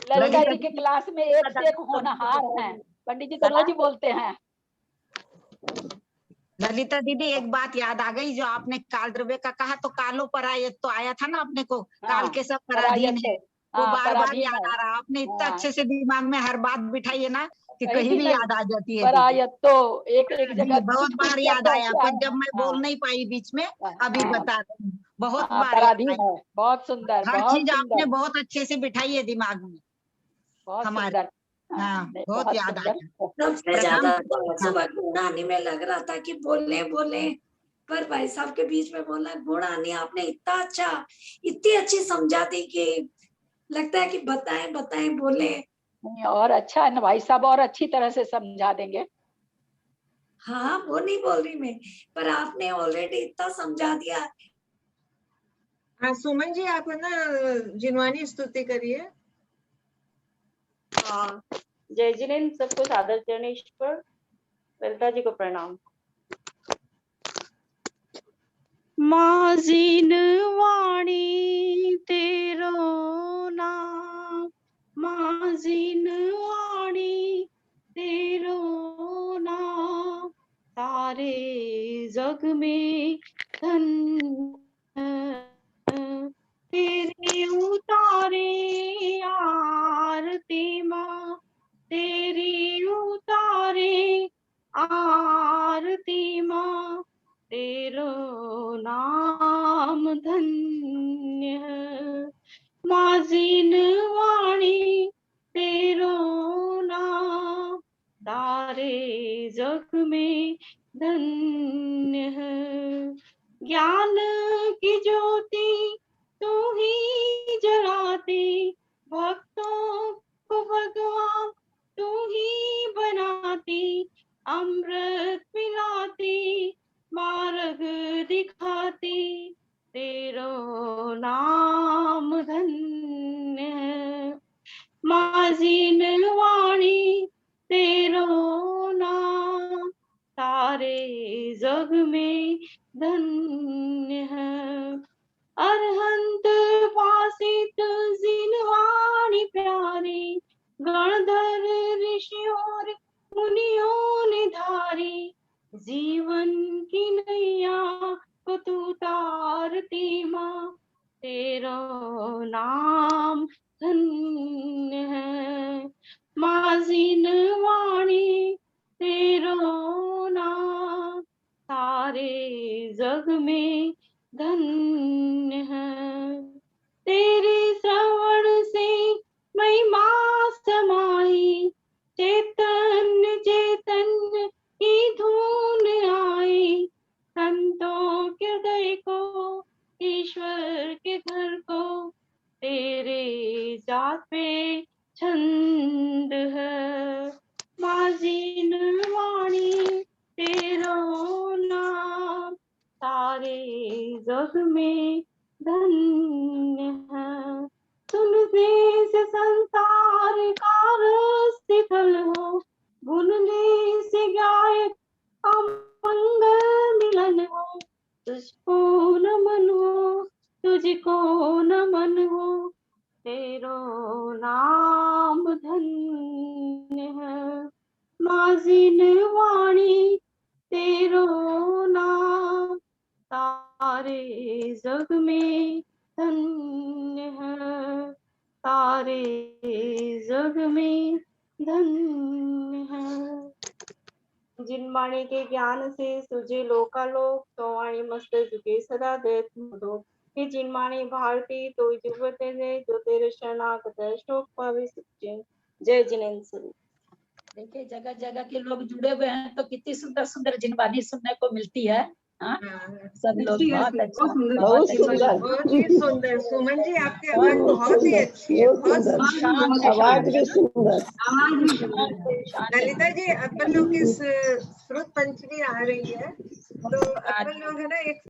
[SPEAKER 2] ललिता जी के क्लास में एक से एक होनहार हैं। पंडित जी तो रोज ही बोलते हैं।
[SPEAKER 7] ललिता दीदी, एक बात याद आ गई, जो आपने काल द्रव्य का कहा, तो कालो परायत तो आया था ना अपने को। काल के सब पराधीन है, वो बार बार याद आ रहा। आपने इतना अच्छे से दिमाग में हर बात बिठाई है ना कि कहीं भी याद आ जाती है।
[SPEAKER 2] परायत तो एक जगह
[SPEAKER 7] बहुत बार याद आया, पर जब मैं बोल नहीं पाई बीच में, अभी बता रही हूँ। बहुत बार
[SPEAKER 2] बहुत सुंदर,
[SPEAKER 7] हर चीज आपने बहुत अच्छे से बिठाई है दिमाग में हमारे। हाँ, बहुत याद आया।
[SPEAKER 6] सबसे ज्यादा सुबह गुणानी में लग रहा था कि बोले पर भाई साहब के बीच में बोला, गुणानी आपने इतनी अच्छी समझा दी कि लगता है कि बताएं बोले।
[SPEAKER 2] और अच्छा है ना भाई साहब, और अच्छी तरह से समझा देंगे।
[SPEAKER 6] हाँ, वो नहीं बोल रही मैं, पर आपने ऑलरेडी इतना समझा दिया।
[SPEAKER 1] हाँ सुमन जी, आप है ना जिनवानी स्तुति करिए।
[SPEAKER 10] हाँ, जय जिनेन्द्र, सबको सादर चरणेश्वर, ललिता जी को प्रणाम।
[SPEAKER 11] माँ जिनवाणी तेरो नाम, माँ जिनवाणी तेरो नाम, सारे जग में धन्य तेरे उतारे आरती माँ, तेरी उतारे आरती माँ, तेरो नाम धन्य है। माँ जिनवाणी तेरो नाम, सारे जग में धन्य है। ज्ञान की ज्योति तू ही जलाती, भक्तों को भगवान तू ही बनाती, अमृत पिलाती, मार्ग दिखाती, तेरो नाम धन्य है। माँ जिनवाणी तेरो नाम, सारे जग में धन्य है। अरहंत वासित जिनवाणी प्यारी, गणधर ऋषि और मुनियों ने धारी, जीवन की नैया को तू तारती माँ, तेरो नाम धन्य है। माँ जिनवाणी तेरो नाम, सारे जग में धन्य है। तेरे श्रवण से महिमा समाई, चैतन्य चैतन्य की धून आई, संतों के हृदय को ईश्वर के घर को, तेरे जाप पे छंद है। माँ जिनवाणी तेरो नाम, सारे जग में धन्य है। सुनने से संसार का रहस्य फल हो, गुनने से गायक का मंगल मिलन हो, तुझको नमन हो, तुझको नमन हो, तेरो नाम धन्य है। माँ जिनवाणी तेरो नाम, सारे जग में धन्य है, सारे जग में धन्य है।
[SPEAKER 10] जिनवाणी के ज्ञान से सुजे लोकालोक, तो वाणी मस्त झुके सदा देत मुदो। हे जिनवाणी भारती तो जुगते ने, जो तेरे शरणागत शोक पावे सुचे। जय जिनेन्द्र।
[SPEAKER 2] देखिए जगह जगह के लोग जुड़े हुए हैं तो कितनी सुंदर सुंदर जिनवाणी सुनने को मिलती है। हाँ, सब लोग बहुत अच्छा,
[SPEAKER 1] बहुत ही सुंदर। सुमन जी आपकी आवाज बहुत ही अच्छी है, बहुत
[SPEAKER 2] आवाज भी
[SPEAKER 1] सुंदर। ललिता जी अपन लोग की श्रुत पंचमी आ रही है, तो अपन लोग है ना एक